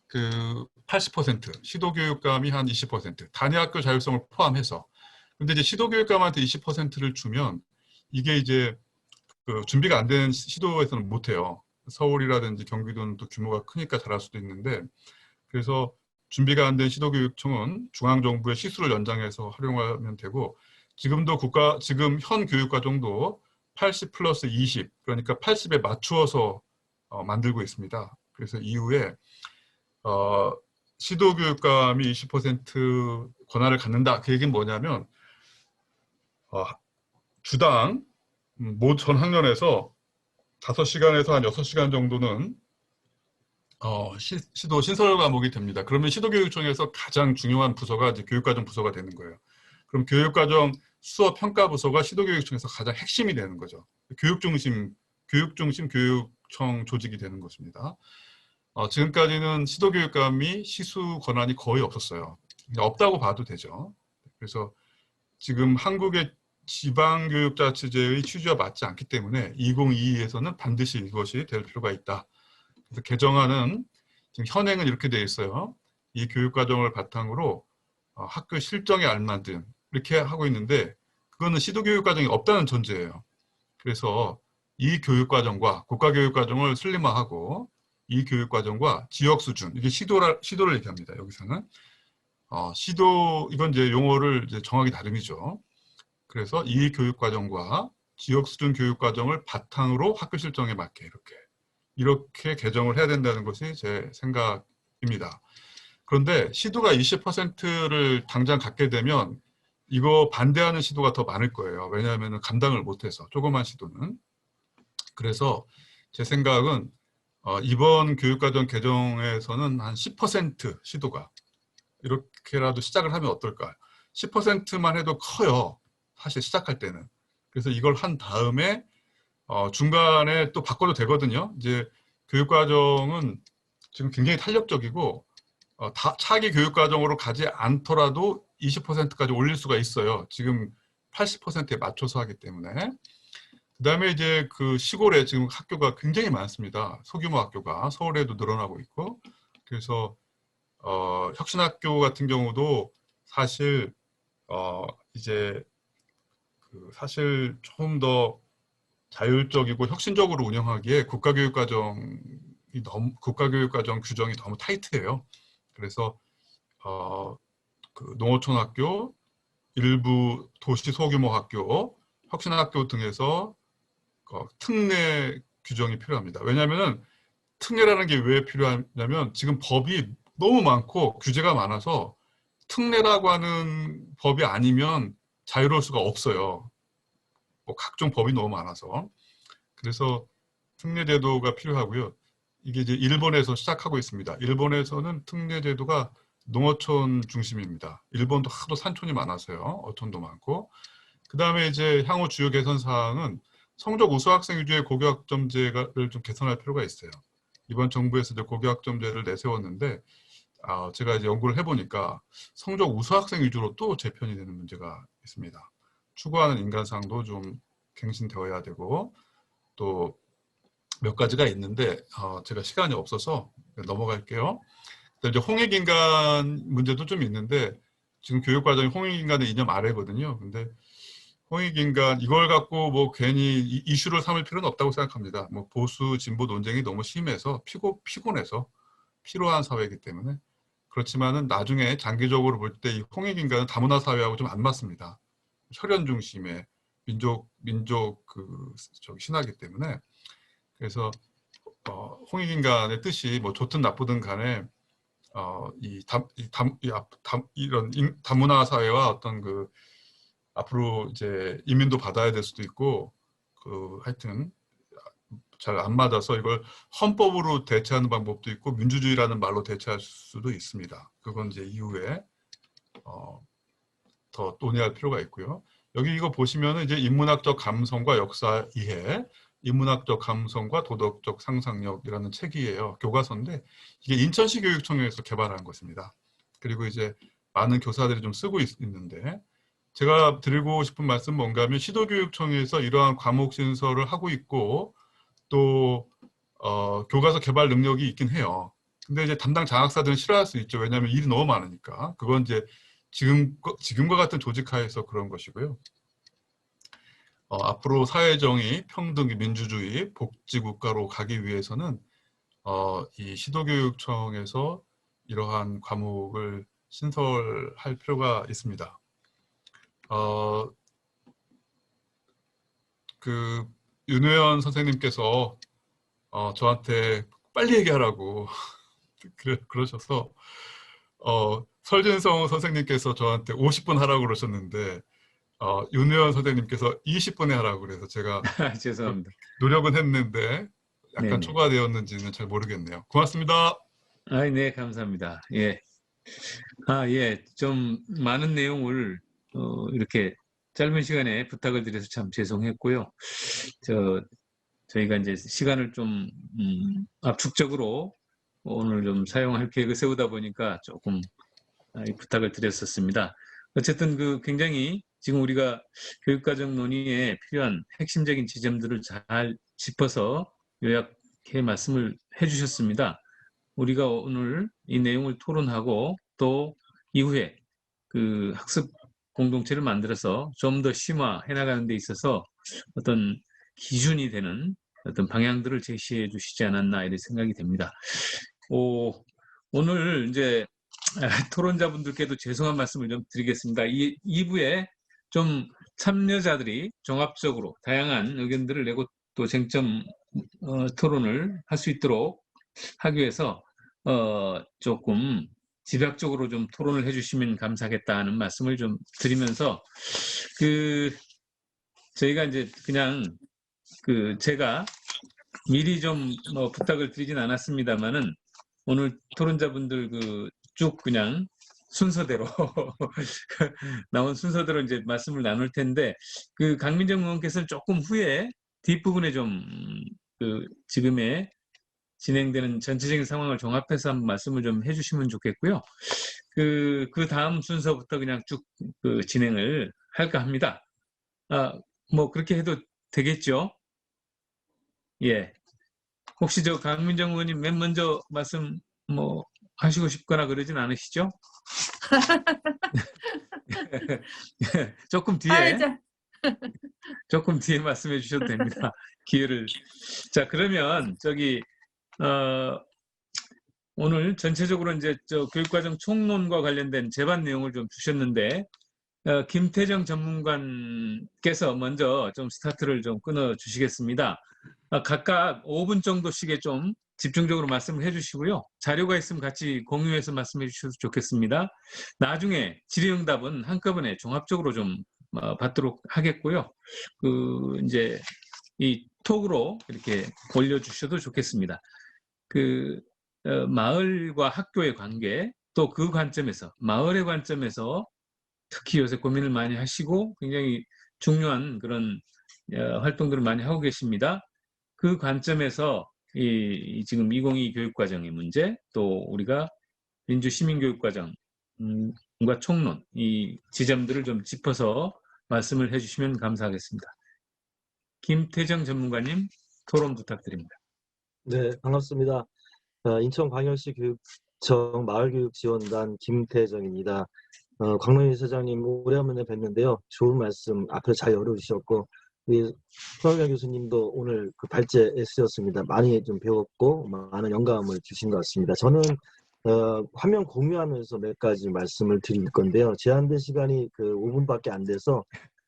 그 80% 시도교육감이 한 20% 단위학교 자율성을 포함해서 근데 이제 시도교육감한테 20%를 주면 이게 이제 그 준비가 안 된 시도에서는 못해요. 서울이라든지 경기도는 또 규모가 크니까 잘할 수도 있는데 그래서 준비가 안 된 시도교육청은 중앙정부의 시수를 연장해서 활용하면 되고 지금 현 교육과정도 80+20 그러니까 80에 맞추어서 만들고 있습니다. 그래서 이후에 시도교육감이 20% 권한을 갖는다. 그 얘기는 뭐냐면 주당 전 학년에서 5시간에서 한 6시간 정도는 시도 신설 과목이 됩니다. 그러면 시도교육청에서 가장 중요한 부서가 이제 교육과정 부서가 되는 거예요. 그럼 교육과정 수업 평가 부서가 시도교육청에서 가장 핵심이 되는 거죠. 교육 중심 교육청 조직이 되는 것입니다. 지금까지는 시도교육감이 시수 권한이 거의 없었어요. 없다고 봐도 되죠. 그래서 지금 한국의 지방교육자치제의 취지와 맞지 않기 때문에 2022에서는 반드시 이것이 될 필요가 있다. 그래서 개정안은 지금 현행은 이렇게 되어 있어요. 이 교육과정을 바탕으로 학교 실정에 알맞은 이렇게 하고 있는데 그거는 시도교육과정이 없다는 전제예요. 그래서 이 교육과정과 국가교육과정을 슬림화하고 이 교육과정과 지역수준, 이게 시도를 얘기합니다. 여기서는. 이건 이제 용어를 이제 정하기 나름이죠. 그래서 이 교육과정과 지역수준 교육과정을 바탕으로 학교 실정에 맞게 이렇게 개정을 해야 된다는 것이 제 생각입니다. 그런데 시도가 20%를 당장 갖게 되면 이거 반대하는 시도가 더 많을 거예요. 왜냐하면 감당을 못해서, 조그만 시도는. 그래서 제 생각은 이번 교육과정 개정에서는 한 10% 시도가 이렇게라도 시작을 하면 어떨까. 10%만 해도 커요. 사실 시작할 때는. 그래서 이걸 한 다음에 중간에 또 바꿔도 되거든요. 이제 교육과정은 지금 굉장히 탄력적이고 차기 교육과정으로 가지 않더라도 20%까지 올릴 수가 있어요. 지금 80%에 맞춰서 하기 때문에. 그 다음에 이제 그 시골에 지금 학교가 굉장히 많습니다. 소규모 학교가 서울에도 늘어나고 있고. 그래서 혁신학교 같은 경우도 사실 이제 사실 좀 더 자율적이고 혁신적으로 운영하기에 국가교육과정 규정이 너무 타이트해요. 그래서 그 농어촌 학교, 일부 도시 소규모 학교, 혁신학교 등에서 특례 규정이 필요합니다. 왜냐하면 특례라는 게 왜 필요하냐면 지금 법이 너무 많고 규제가 많아서 특례라고 하는 법이 아니면 자유로울 수가 없어요. 뭐 각종 법이 너무 많아서. 그래서 특례제도가 필요하고요. 이게 이제 일본에서 시작하고 있습니다. 일본에서는 특례제도가 농어촌 중심입니다. 일본도 하도 산촌이 많아서요. 어촌도 많고. 그 다음에 이제 향후 주요 개선 사항은 성적 우수 학생 위주의 고교학점제를 좀 개선할 필요가 있어요. 이번 정부에서 이제 고교학점제를 내세웠는데 제가 이제 연구를 해보니까 성적 우수 학생 위주로 또 재편이 되는 문제가 있습니다. 추구하는 인간상도 좀 갱신되어야 되고 또 몇 가지가 있는데 제가 시간이 없어서 넘어갈게요. 이제 홍익인간 문제도 좀 있는데 지금 교육과정이 홍익인간의 이념 아래거든요. 근데 홍익인간 이걸 갖고 뭐 괜히 이슈를 삼을 필요는 없다고 생각합니다. 뭐 보수 진보 논쟁이 너무 심해서 피곤해서 피로한 사회이기 때문에. 그렇지만은 나중에 장기적으로 볼 때 이 홍익인간은 다문화 사회하고 좀 안 맞습니다. 혈연 중심의 민족 신화이기 때문에. 그래서 홍익인간의 뜻이 뭐 좋든 나쁘든 간에 이런 다문화 사회와 어떤 그 앞으로 이제 이민도 받아야 될 수도 있고 하여튼 잘 안 맞아서 이걸 헌법으로 대체하는 방법도 있고 민주주의라는 말로 대체할 수도 있습니다. 그건 이제 이후에 더 논의할 필요가 있고요. 여기 이거 보시면은 이제 인문학적 감성과 역사 이해, 인문학적 감성과 도덕적 상상력이라는 책이에요. 교과서인데 이게 인천시 교육청에서 개발한 것입니다. 그리고 이제 많은 교사들이 좀 쓰고 있는데 제가 드리고 싶은 말씀은 뭔가 하면 시도교육청에서 이러한 과목 신설을 하고 있고 또 교과서 개발 능력이 있긴 해요. 근데 이제 담당 장학사들은 싫어할 수 있죠. 왜냐하면 일이 너무 많으니까. 그건 이제 지금과 같은 조직 하에서 그런 것이고요. 앞으로 사회정의, 평등, 민주주의, 복지국가로 가기 위해서는 이 시도교육청에서 이러한 과목을 신설할 필요가 있습니다. 그 윤회원 선생님께서 저한테 빨리 얘기하라고 그러셔서 설진성 선생님께서 저한테 50분 하라고 그러셨는데 윤회원 선생님께서 20분에 하라고 그래서 제가 죄송합니다. 노력은 했는데 약간 네네. 초과되었는지는 잘 모르겠네요. 고맙습니다. 네, 감사합니다. 예. 예. 좀 많은 내용을 이렇게 짧은 시간에 부탁을 드려서 참 죄송했고요. 저희가 이제 시간을 좀 압축적으로 오늘 좀 사용할 계획을 세우다 보니까 조금 이 부탁을 드렸었습니다. 어쨌든 굉장히 지금 우리가 교육과정 논의에 필요한 핵심적인 지점들을 잘 짚어서 요약해 말씀을 해주셨습니다. 우리가 오늘 이 내용을 토론하고 또 이후에 학습 공동체를 만들어서 좀 더 심화해 나가는 데 있어서 어떤 기준이 되는 어떤 방향들을 제시해 주시지 않았나 이런 생각이 됩니다. 오늘 이제 토론자분들께도 죄송한 말씀을 좀 드리겠습니다. 2부에 좀 참여자들이 종합적으로 다양한 의견들을 내고 또 쟁점 토론을 할 수 있도록 하기 위해서 조금 집약적으로 좀 토론을 해주시면 감사하겠다는 말씀을 좀 드리면서 저희가 이제 그냥 제가 미리 좀 부탁을 드리진 않았습니다만은 오늘 토론자분들 쭉 그냥 순서대로 나온 순서대로 이제 말씀을 나눌 텐데 강민정 의원께서는 조금 후에 뒷부분에 좀 지금의 진행되는 전체적인 상황을 종합해서 한번 말씀을 좀 해주시면 좋겠고요. 그 다음 순서부터 그냥 쭉 진행을 할까 합니다. 뭐 그렇게 해도 되겠죠? 예. 혹시 강민정 의원님 맨 먼저 말씀 하시고 싶거나 그러진 않으시죠? 조금 뒤에 조금 뒤에 말씀해 주셔도 됩니다. 기회를. 자, 그러면 오늘 전체적으로 이제 교육과정 총론과 관련된 제반 내용을 좀 주셨는데 김태정 전문관께서 먼저 좀 스타트를 좀 끊어 주시겠습니다. 각각 5분 정도씩에 좀 집중적으로 말씀을 해주시고요. 자료가 있으면 같이 공유해서 말씀해 주셔도 좋겠습니다. 나중에 질의응답은 한꺼번에 종합적으로 좀 받도록 하겠고요. 이제 이 톡으로 이렇게 올려주셔도 좋겠습니다. 마을과 학교의 관계, 또 그 관점에서, 마을의 관점에서 특히 요새 고민을 많이 하시고 굉장히 중요한 그런 활동들을 많이 하고 계십니다. 그 관점에서 지금 2022 교육과정의 문제, 또 우리가 민주시민교육과정과 총론, 이 지점들을 좀 짚어서 말씀을 해주시면 감사하겠습니다. 김태정 전문가님, 토론 부탁드립니다. 네, 반갑습니다. 인천광역시 교육청 마을교육지원단 김태정입니다. 광명희 사장님 오래간만에 뵀는데요. 좋은 말씀 앞에 잘 열어주셨고 우리 손학규 교수님도 오늘 발제 S였습니다. 많이 좀 배웠고 많은 영감을 주신 것 같습니다. 저는 화면 공유하면서 몇 가지 말씀을 드릴 건데요. 제한된 시간이 5분밖에 안 돼서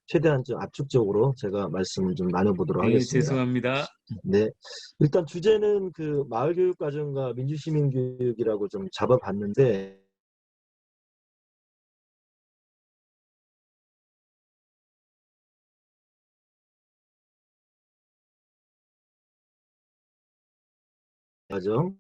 최대한 좀 압축적으로 제가 말씀을 좀 나눠보도록 하겠습니다. 죄송합니다. 네, 일단 주제는 마을교육과정과 민주시민교육이라고 좀 잡아봤는데 과정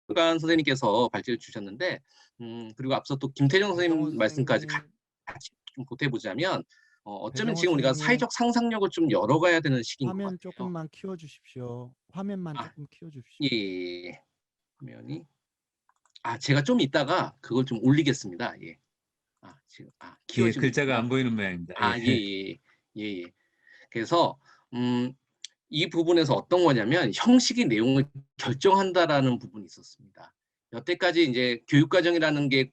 성렬관 선생님께서 발제를 주셨는데, 그리고 앞서 또 김태정 배정호 선생님 말씀까지 선생님, 같이 좀 보태보자면, 어쩌면 배정호 지금 우리가 선생님, 사회적 상상력을 좀 열어가야 되는 시기인 것 화면 같아요. 조금만 키워주십시오. 화면만 아, 조금 키워주십시오. 예, 예, 예. 화면이 제가 좀 이따가 그걸 좀 올리겠습니다. 예. 지금 예, 키워지고 글자가 있구나. 안 보이는 모양입니다. 예, 예, 예, 예. 그래서 이 부분에서 어떤 거냐면 형식이 내용을 결정한다라는 부분이 있었습니다. 여태까지 이제 교육과정이라는 게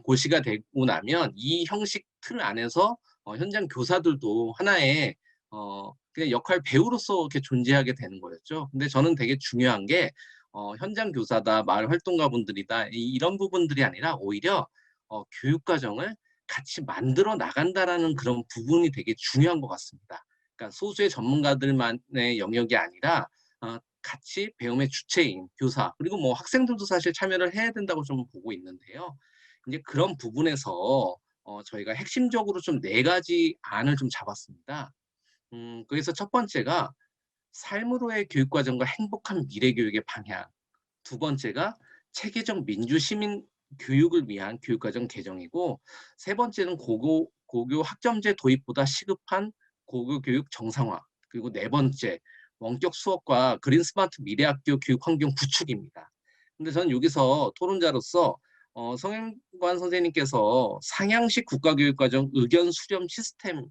고시가 되고 나면 이 형식 틀 안에서 현장 교사들도 하나의 그냥 역할 배우로서 이렇게 존재하게 되는 거였죠. 근데 저는 되게 중요한 게 현장 교사다, 마을 활동가분들이다 이런 부분들이 아니라 오히려 교육과정을 같이 만들어 나간다라는 그런 부분이 되게 중요한 것 같습니다. 그러니까 소수의 전문가들만의 영역이 아니라 같이 배움의 주체인 교사 그리고 뭐 학생들도 사실 참여를 해야 된다고 좀 보고 있는데요. 이제 그런 부분에서 저희가 핵심적으로 좀 4가지 안을 좀 잡았습니다. 그래서 첫 번째가 삶으로의 교육과정과 행복한 미래교육의 방향. 두 번째가 체계적 민주시민 교육을 위한 교육과정 개정이고, 세 번째는 고교 학점제 도입보다 시급한 고교 교육 정상화. 그리고 네 번째, 원격 수업과 그린 스마트 미래학교 교육 환경 구축입니다. 근데 저는 여기서 토론자로서 성현관 선생님께서 상향식 국가교육과정 의견 수렴 시스템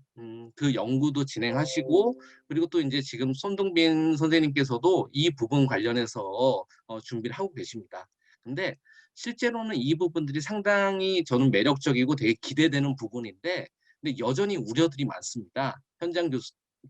그 연구도 진행하시고, 그리고 또 이제 지금 손동빈 선생님께서도 이 부분 관련해서 준비를 하고 계십니다. 근데 실제로는 이 부분들이 상당히 저는 매력적이고 되게 기대되는 부분인데, 근데 여전히 우려들이 많습니다. 현장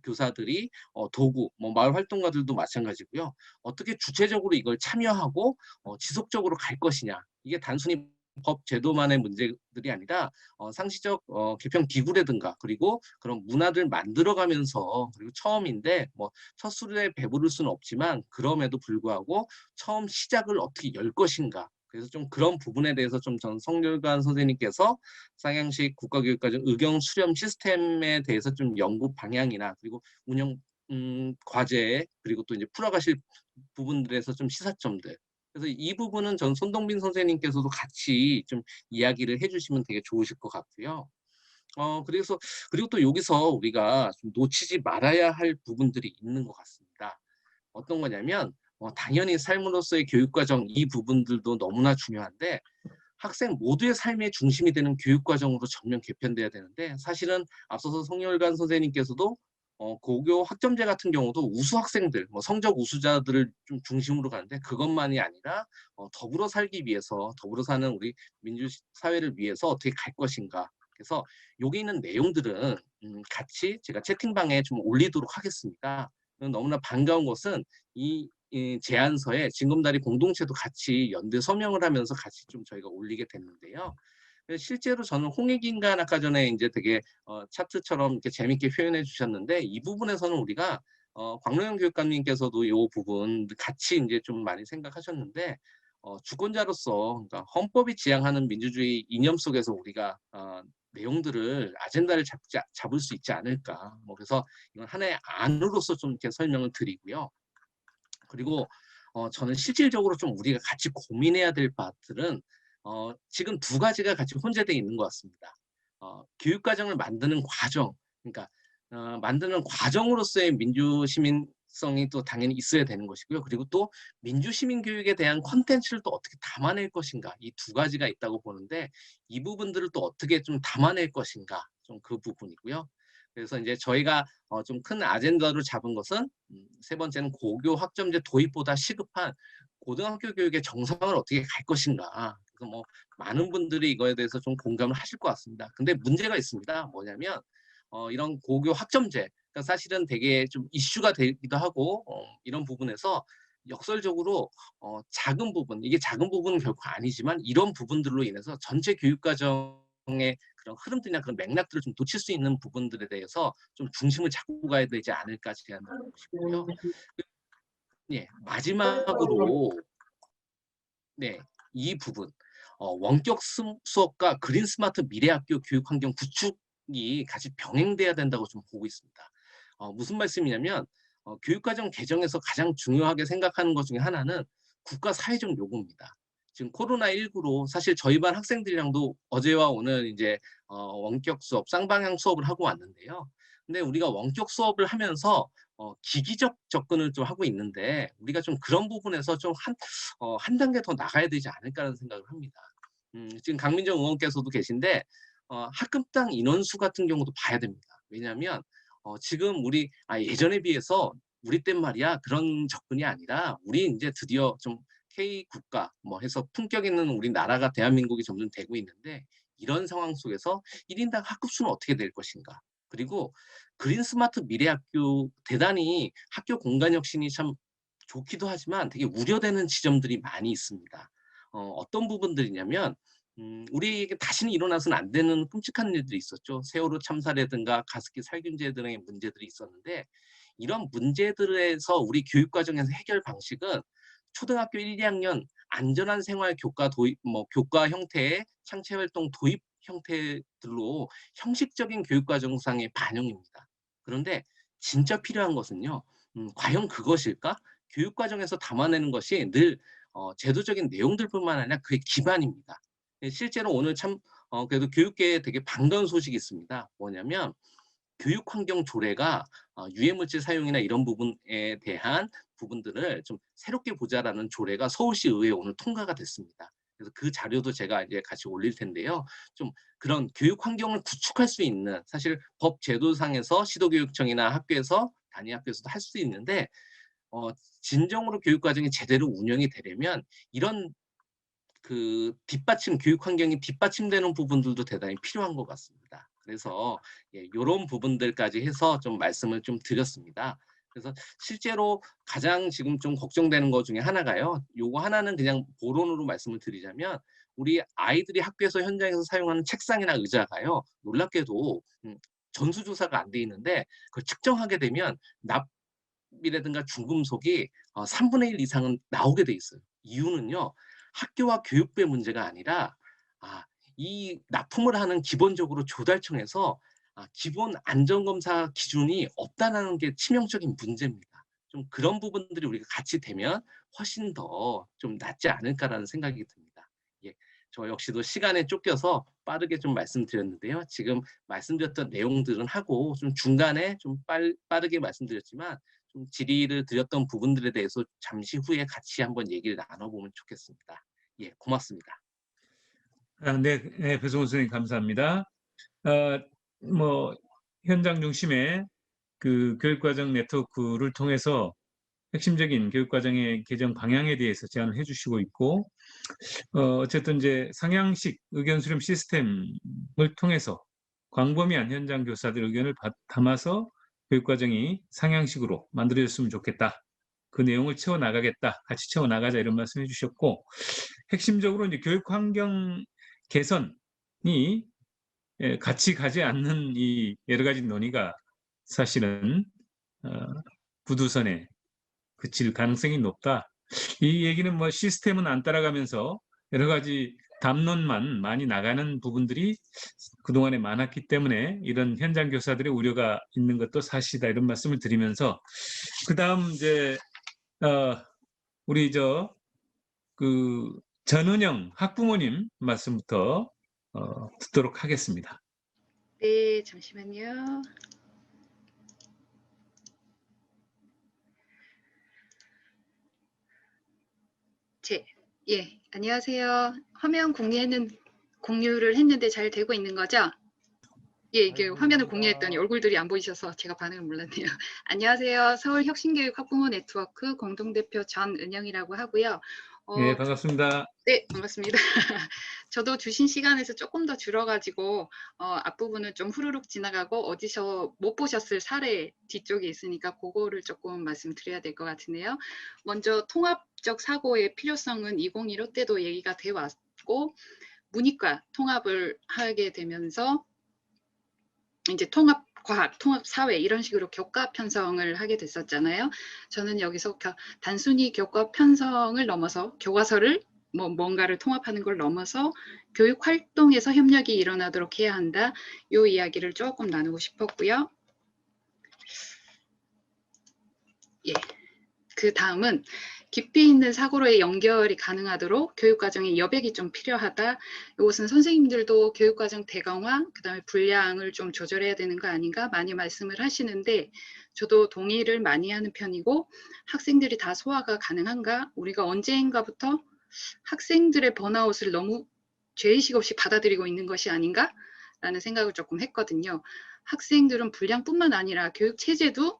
교사들이 도구, 뭐 마을 활동가들도 마찬가지고요. 어떻게 주체적으로 이걸 참여하고 지속적으로 갈 것이냐. 이게 단순히 법 제도만의 문제들이 아니라 상시적 개편 기구라든가 그리고 그런 문화들 만들어가면서, 그리고 처음인데 뭐 첫 수레에 배부를 수는 없지만 그럼에도 불구하고 처음 시작을 어떻게 열 것인가. 그래서 좀 그런 부분에 대해서 좀 전 성렬관 선생님께서 상향식 국가교육과정 의견 수렴 시스템에 대해서 좀 연구 방향이나 그리고 운영 과제 그리고 또 이제 풀어가실 부분들에서 좀 시사점들. 그래서 이 부분은 전 손동빈 선생님께서도 같이 좀 이야기를 해주시면 되게 좋으실 것 같고요. 그리고 또 여기서 우리가 좀 놓치지 말아야 할 부분들이 있는 것 같습니다. 어떤 거냐면 당연히 삶으로서의 교육과정 이 부분들도 너무나 중요한데, 학생 모두의 삶의 중심이 되는 교육과정으로 전면 개편돼야 되는데, 사실은 앞서서 성렬관 선생님께서도 고교 학점제 같은 경우도 우수 학생들, 뭐 성적 우수자들을 좀 중심으로 가는데, 그것만이 아니라 더불어 살기 위해서, 더불어 사는 우리 민주 사회를 위해서 어떻게 갈 것인가. 그래서 여기 있는 내용들은 같이 제가 채팅방에 좀 올리도록 하겠습니다. 너무나 반가운 것은 이 제안서에 징검다리 공동체도 같이 연대 서명을 하면서 같이 좀 저희가 올리게 됐는데요. 실제로 저는 홍익인간 아까 전에 이제 되게 차트처럼 이렇게 재밌게 표현해 주셨는데, 이 부분에서는 우리가 광로영 교육감님께서도 이 부분 같이 이제 좀 많이 생각하셨는데, 주권자로서 그러니까 헌법이 지향하는 민주주의 이념 속에서 우리가 내용들을 아젠다를 잡을 수 있지 않을까. 그래서 이건 하나의 안으로서 좀 이렇게 설명을 드리고요. 그리고 저는 실질적으로 좀 우리가 같이 고민해야 될 바들은 지금 2가지가 같이 혼재되어 있는 것 같습니다. 교육과정을 만드는 과정, 그러니까 만드는 과정으로서의 민주시민성이 또 당연히 있어야 되는 것이고요. 그리고 또 민주시민교육에 대한 콘텐츠를 또 어떻게 담아낼 것인가, 이 2가지가 있다고 보는데, 이 부분들을 또 어떻게 좀 담아낼 것인가, 좀 그 부분이고요. 그래서 이제 저희가 좀 큰 아젠다로 잡은 것은 세 번째는 고교 학점제 도입보다 시급한 고등학교 교육의 정상을 어떻게 갈 것인가. 그래서 뭐 많은 분들이 이거에 대해서 좀 공감을 하실 것 같습니다. 근데 문제가 있습니다. 뭐냐면 이런 고교 학점제, 그러니까 사실은 되게 좀 이슈가 되기도 하고 이런 부분에서 역설적으로 작은 부분, 이게 작은 부분은 결코 아니지만 이런 부분들로 인해서 전체 교육과정의 그런 흐름들이나 그런 맥락들을 좀 놓칠 수 있는 부분들에 대해서 좀 중심을 잡고 가야 되지 않을까 제안하고 싶고요. 예, 마지막으로 네, 이 부분 원격 수업과 그린 스마트 미래학교 교육 환경 구축이 같이 병행돼야 된다고 좀 보고 있습니다. 무슨 말씀이냐면 교육과정 개정에서 가장 중요하게 생각하는 것 중에 하나는 국가 사회적 요구입니다. 지금 코로나19로 사실 저희 반 학생들이랑도 어제와 오늘 이제 원격 수업, 쌍방향 수업을 하고 왔는데요. 근데 우리가 원격 수업을 하면서 기기적 접근을 좀 하고 있는데 우리가 좀 그런 부분에서 좀 한 단계 더 나가야 되지 않을까라는 생각을 합니다. 지금 강민정 의원께서도 계신데 학급당 인원수 같은 경우도 봐야 됩니다. 왜냐하면 지금 우리 예전에 비해서 우리 땐 말이야 그런 접근이 아니라 우리 이제 드디어 좀 K 국가 뭐 해서 품격 있는 우리나라가 대한민국이 점점 되고 있는데 이런 상황 속에서 1인당 학급수는 어떻게 될 것인가. 그리고 그린 스마트 미래학교 대단히 학교 공간 혁신이 참 좋기도 하지만 되게 우려되는 지점들이 많이 있습니다. 어떤 부분들이냐면 우리에게 다시는 일어나서는 안 되는 끔찍한 일들이 있었죠. 세월호 참사라든가 가습기 살균제 등의 문제들이 있었는데 이런 문제들에서 우리 교육과정에서 해결 방식은 초등학교 1, 2학년 안전한 생활 교과 도입, 교과 형태의 창체활동 도입 형태들로 형식적인 교육과정상의 반영입니다. 그런데 진짜 필요한 것은요. 과연 그것일까? 교육과정에서 담아내는 것이 늘 제도적인 내용들뿐만 아니라 그의 기반입니다. 실제로 오늘 참 그래도 교육계에 되게 반가운 소식이 있습니다. 뭐냐면 교육환경 조례가 유해물질 사용이나 이런 부분에 대한 부분들을 좀 새롭게 보자라는 조례가 서울시 의회에 오늘 통과가 됐습니다. 그래서 그 자료도 제가 이제 같이 올릴 텐데요. 좀 그런 교육 환경을 구축할 수 있는 사실 법 제도상에서 시도교육청이나 학교에서 단위 학교에서도 할 수 있는데 진정으로 교육 과정이 제대로 운영이 되려면 이런 그 뒷받침 교육 환경이 뒷받침되는 부분들도 대단히 필요한 것 같습니다. 그래서 이런 부분들까지 해서 좀 말씀을 좀 드렸습니다. 그래서 실제로 가장 지금 좀 걱정되는 것 중에 하나가요. 요거 하나는 그냥 보론으로 말씀을 드리자면 우리 아이들이 학교에서 현장에서 사용하는 책상이나 의자가요. 놀랍게도 전수조사가 안 돼 있는데 그걸 측정하게 되면 납이라든가 중금속이 3분의 1 이상은 나오게 돼 있어요. 이유는요. 학교와 교육부의 문제가 아니라 이 납품을 하는 기본적으로 조달청에서 기본 안전검사 기준이 없다는 게 치명적인 문제입니다. 좀 그런 부분들이 우리가 같이 되면 훨씬 더 좀 낫지 않을까라는 생각이 듭니다. 예, 저 역시도 시간에 쫓겨서 빠르게 좀 말씀드렸는데요. 지금 말씀드렸던 내용들은 하고 좀 중간에 좀 빠르게 말씀드렸지만 좀 질의를 드렸던 부분들에 대해서 잠시 후에 같이 한번 얘기를 나눠보면 좋겠습니다. 예, 고맙습니다. 네, 배성훈 선생님 감사합니다. 현장 중심의 그 교육과정 네트워크를 통해서 핵심적인 교육과정의 개정 방향에 대해서 제안을 해주시고 있고, 어쨌든 이제 상향식 의견 수렴 시스템을 통해서 광범위한 현장 교사들 의견을 담아서 교육과정이 상향식으로 만들어졌으면 좋겠다. 그 내용을 채워나가겠다. 같이 채워나가자 이런 말씀 해주셨고, 핵심적으로 이제 교육 환경 개선이 같이 가지 않는 이 여러 가지 논의가 사실은 구두선에 그칠 가능성이 높다. 이 얘기는 뭐 시스템은 안 따라가면서 여러 가지 담론만 많이 나가는 부분들이 그동안에 많았기 때문에 이런 현장 교사들의 우려가 있는 것도 사실이다 이런 말씀을 드리면서 그다음 이제 우리 그 전은영 학부모님 말씀부터 듣도록 하겠습니다. 네, 잠시만요. 예, 안녕하세요. 화면 공유를 했는데 잘 되고 있는 거죠? 예, 이게 화면을 공유했더니 얼굴들이 안 보이셔서 제가 반응을 몰랐네요. 안녕하세요. 서울혁신교육 학부모 네트워크 공동대표 전은영이라고 하고요. 네, 반갑습니다. 네, 반갑습니다. 저도 주신 시간에서 조금 더 줄어가지고 앞부분은 좀 후루룩 지나가고 어디서 못 보셨을 사례 뒤쪽에 있으니까 그거를 조금 말씀드려야 될 것 같은데요. 먼저 통합적 사고의 필요성은 2015 때도 얘기가 돼 왔고 문이과 통합을 하게 되면서 이제 통합 과학, 통합 사회 이런 식으로 교과 편성을 하게 됐었잖아요. 저는 여기서 단순히 교과 편성을 넘어서 교과서를 뭔가를 통합하는 걸 넘어서 교육 활동에서 협력이 일어나도록 해야 한다. 요 이야기를 조금 나누고 싶었고요. 예. 그 다음은 깊이 있는 사고로의 연결이 가능하도록 교육과정에 여백이 좀 필요하다. 이것은 선생님들도 교육과정 대강화, 그 다음에 분량을 좀 조절해야 되는 거 아닌가 많이 말씀을 하시는데 저도 동의를 많이 하는 편이고 학생들이 다 소화가 가능한가? 우리가 언제인가부터 학생들의 번아웃을 너무 죄의식 없이 받아들이고 있는 것이 아닌가? 라는 생각을 조금 했거든요. 학생들은 분량뿐만 아니라 교육 체제도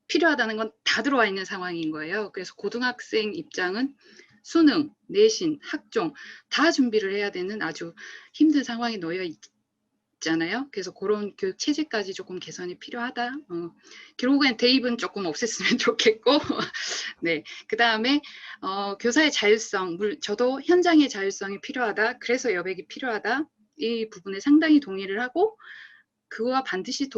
필요하다는 건 다 들어와 있는 상황인 거예요. 그래서 고등학생 입장은 수능, 내신, 학종 다 준비를 해야 되는 아주 힘든 상황에 놓여 있잖아요. 그래서 그런 교육 체제까지 조금 개선이 필요하다. 결국엔 대입은 조금 없앴으면 좋겠고 네, 그 다음에 교사의 자율성, 저도 현장의 자율성이 필요하다. 그래서 여백이 필요하다. 이 부분에 상당히 동의를 하고 그와 반드시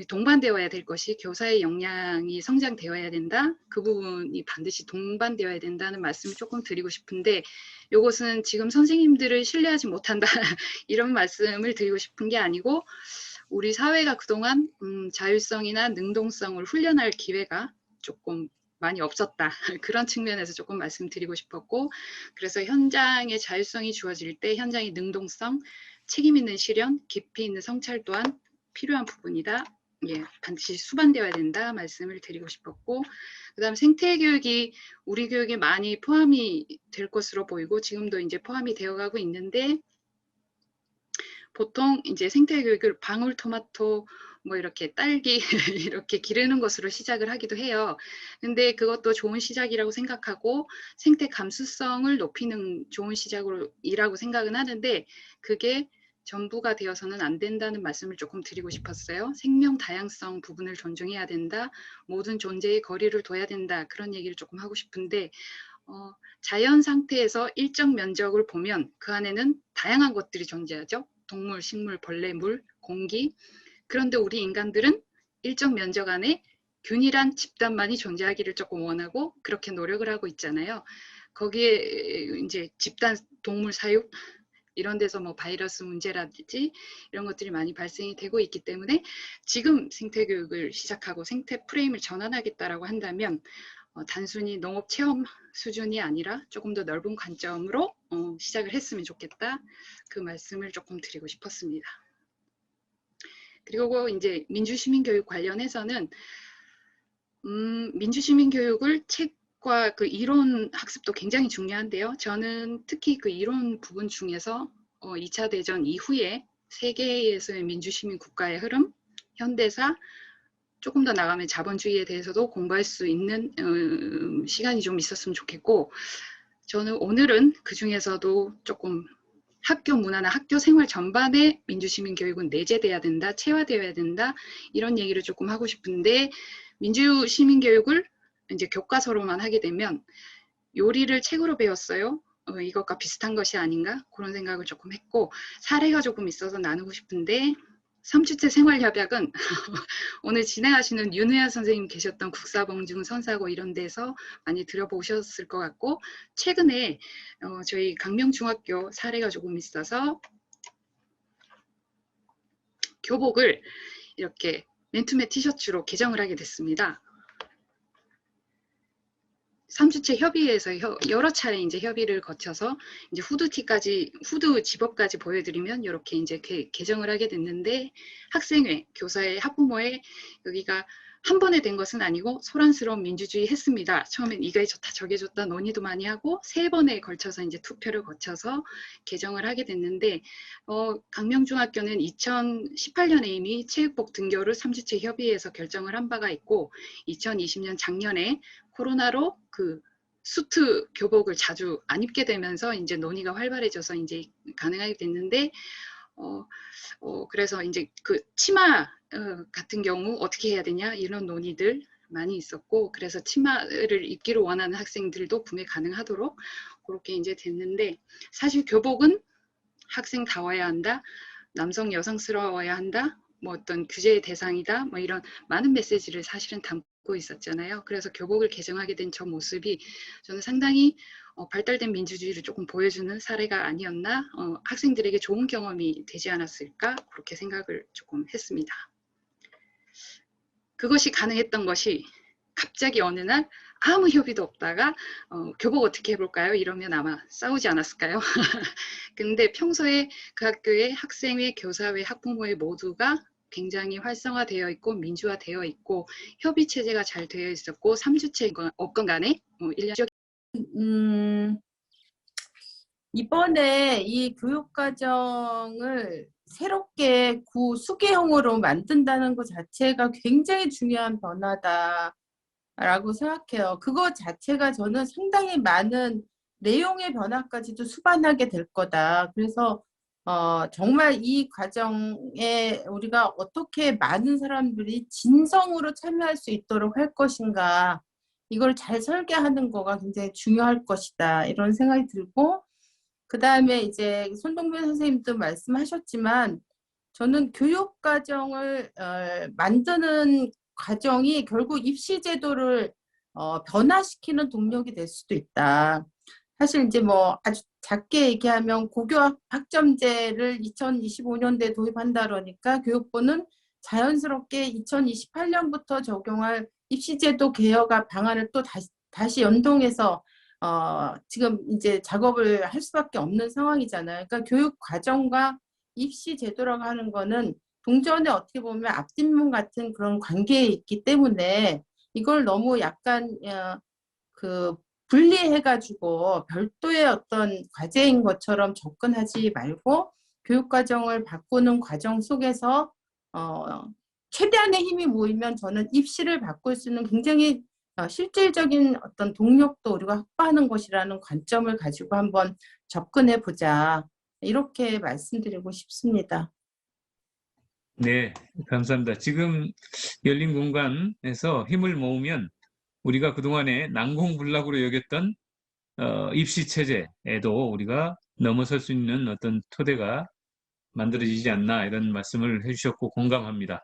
동반되어야 될 것이 교사의 역량이 성장되어야 된다. 그 부분이 반드시 동반되어야 된다는 말씀을 조금 드리고 싶은데 이것은 지금 선생님들을 신뢰하지 못한다 이런 말씀을 드리고 싶은 게 아니고 우리 사회가 그동안 자율성이나 능동성을 훈련할 기회가 조금 많이 없었다. 그런 측면에서 조금 말씀드리고 싶었고 그래서 현장의 자율성이 주어질 때 현장의 능동성, 책임 있는 실현, 깊이 있는 성찰 또한 필요한 부분이다. 예, 반드시 수반되어야 된다 말씀을 드리고 싶었고 그 다음 생태교육이 우리 교육에 많이 포함이 될 것으로 보이고 지금도 이제 포함이 되어가고 있는데 보통 이제 생태교육을 방울토마토 뭐 이렇게 딸기 이렇게 기르는 것으로 시작을 하기도 해요. 근데 그것도 좋은 시작이라고 생각하고 생태 감수성을 높이는 좋은 시작이라고 생각은 하는데 그게 전부가 되어서는 안 된다는 말씀을 조금 드리고 싶었어요. 생명 다양성 부분을 존중해야 된다. 모든 존재의 거리를 둬야 된다. 그런 얘기를 조금 하고 싶은데 자연 상태에서 일정 면적을 보면 그 안에는 다양한 것들이 존재하죠. 동물, 식물, 벌레, 물, 공기. 그런데 우리 인간들은 일정 면적 안에 균일한 집단만이 존재하기를 조금 원하고 그렇게 노력을 하고 있잖아요. 거기에 이제 집단 동물 사육 이런 데서 뭐 바이러스 문제라든지 이런 것들이 많이 발생이 되고 있기 때문에 지금 생태교육을 시작하고 생태 프레임을 전환하겠다라고 한다면 단순히 농업 체험 수준이 아니라 조금 더 넓은 관점으로 시작을 했으면 좋겠다. 그 말씀을 조금 드리고 싶었습니다. 그리고 이제 민주시민교육 관련해서는 민주시민교육을 책과 그 이론 학습도 굉장히 중요한데요. 저는 특히 그 이론 부분 중에서 2차 대전 이후에 세계에서의 민주시민 국가의 흐름, 현대사, 조금 더 나가면 자본주의에 대해서도 공부할 수 있는 시간이 좀 있었으면 좋겠고 저는 오늘은 그 중에서도 조금 학교 문화나 학교 생활 전반에 민주시민 교육은 내재돼야 된다, 체화되어야 된다 이런 얘기를 조금 하고 싶은데 민주시민 교육을 이제 교과서로만 하게 되면 요리를 책으로 배웠어요. 이것과 비슷한 것이 아닌가 그런 생각을 조금 했고 사례가 조금 있어서 나누고 싶은데 3주째 생활협약은 오늘 진행하시는 윤우현 선생님 계셨던 국사봉중 선사고 이런 데서 많이 들어보셨을 것 같고 최근에 저희 강명중학교 사례가 조금 있어서 교복을 이렇게 맨투맨 티셔츠로 개정을 하게 됐습니다. 3주째 협의회에서 여러 차례 이제 협의를 거쳐서 이제 후드티까지 후드 집업까지 보여드리면 이렇게 이제 개정을 하게 됐는데 학생회, 교사회, 학부모회 여기가 한 번에 된 것은 아니고 소란스러운 민주주의 했습니다. 처음엔 이게 좋다 저게 좋다 논의도 많이 하고 3번에 걸쳐서 이제 투표를 거쳐서 개정을 하게 됐는데 강명중학교는 2018년에 이미 체육복 등교를 3주째 협의회에서 결정을 한 바가 있고 2020년 작년에 코로나로 그 수트 교복을 자주 안 입게 되면서 이제 논의가 활발해져서 이제 가능하게 됐는데 그래서 이제 그 치마 같은 경우 어떻게 해야 되냐 이런 논의들 많이 있었고 그래서 치마를 입기를 원하는 학생들도 구매 가능하도록 그렇게 이제 됐는데 사실 교복은 학생다워야 한다, 남성 여성스러워야 한다, 뭐 어떤 규제의 대상이다, 뭐 이런 많은 메시지를 사실은 담고 있었잖아요. 그래서 교복을 개정하게 된 저 모습이 저는 상당히 발달된 민주주의를 조금 보여주는 사례가 아니었나, 학생들에게 좋은 경험이 되지 않았을까 그렇게 생각을 조금 했습니다. 그것이 가능했던 것이 갑자기 어느 날 아무 협의도 없다가 교복 어떻게 해볼까요? 이러면 아마 싸우지 않았을까요? 근데 평소에 그 학교의 학생회, 교사회, 학부모회 모두가 굉장히 활성화되어 있고 민주화되어 있고 협의 체제가 잘 되어 있었고 3주째 없건 간에 1년 이번에 이 교육과정을 새롭게 수계형으로 만든다는 것 자체가 굉장히 중요한 변화다라고 생각해요. 그거 자체가 저는 상당히 많은 내용의 변화까지도 수반하게 될 거다. 그래서 정말 이 과정에 우리가 어떻게 많은 사람들이 진성으로 참여할 수 있도록 할 것인가, 이걸 잘 설계하는 거가 굉장히 중요할 것이다, 이런 생각이 들고, 그 다음에 이제 손동변 선생님도 말씀하셨지만 저는 교육과정을 만드는 과정이 결국 입시제도를 변화시키는 동력이 될 수도 있다. 사실 이제 뭐 아주 작게 얘기하면 고교학점제를 2025년도에 도입한다 그러니까 교육부는 자연스럽게 2028년부터 적용할 입시제도 개혁안 방안을 또 다시 연동해서 지금 이제 작업을 할 수밖에 없는 상황이잖아요. 그러니까 교육 과정과 입시 제도라고 하는 거는 동전에 어떻게 보면 앞뒷문 같은 그런 관계에 있기 때문에 이걸 너무 약간 분리해가지고 별도의 어떤 과제인 것처럼 접근하지 말고 교육 과정을 바꾸는 과정 속에서 최대한의 힘이 모이면 저는 입시를 바꿀 수 있는 굉장히 실질적인 어떤 동력도 우리가 확보하는 것이라는 관점을 가지고 한번 접근해 보자, 이렇게 말씀드리고 싶습니다. 네, 감사합니다. 지금 열린 공간에서 힘을 모으면 우리가 그동안에 난공불락으로 여겼던 입시 체제에도 우리가 넘어설 수 있는 어떤 토대가 만들어지지 않나, 이런 말씀을 해주셨고 공감합니다.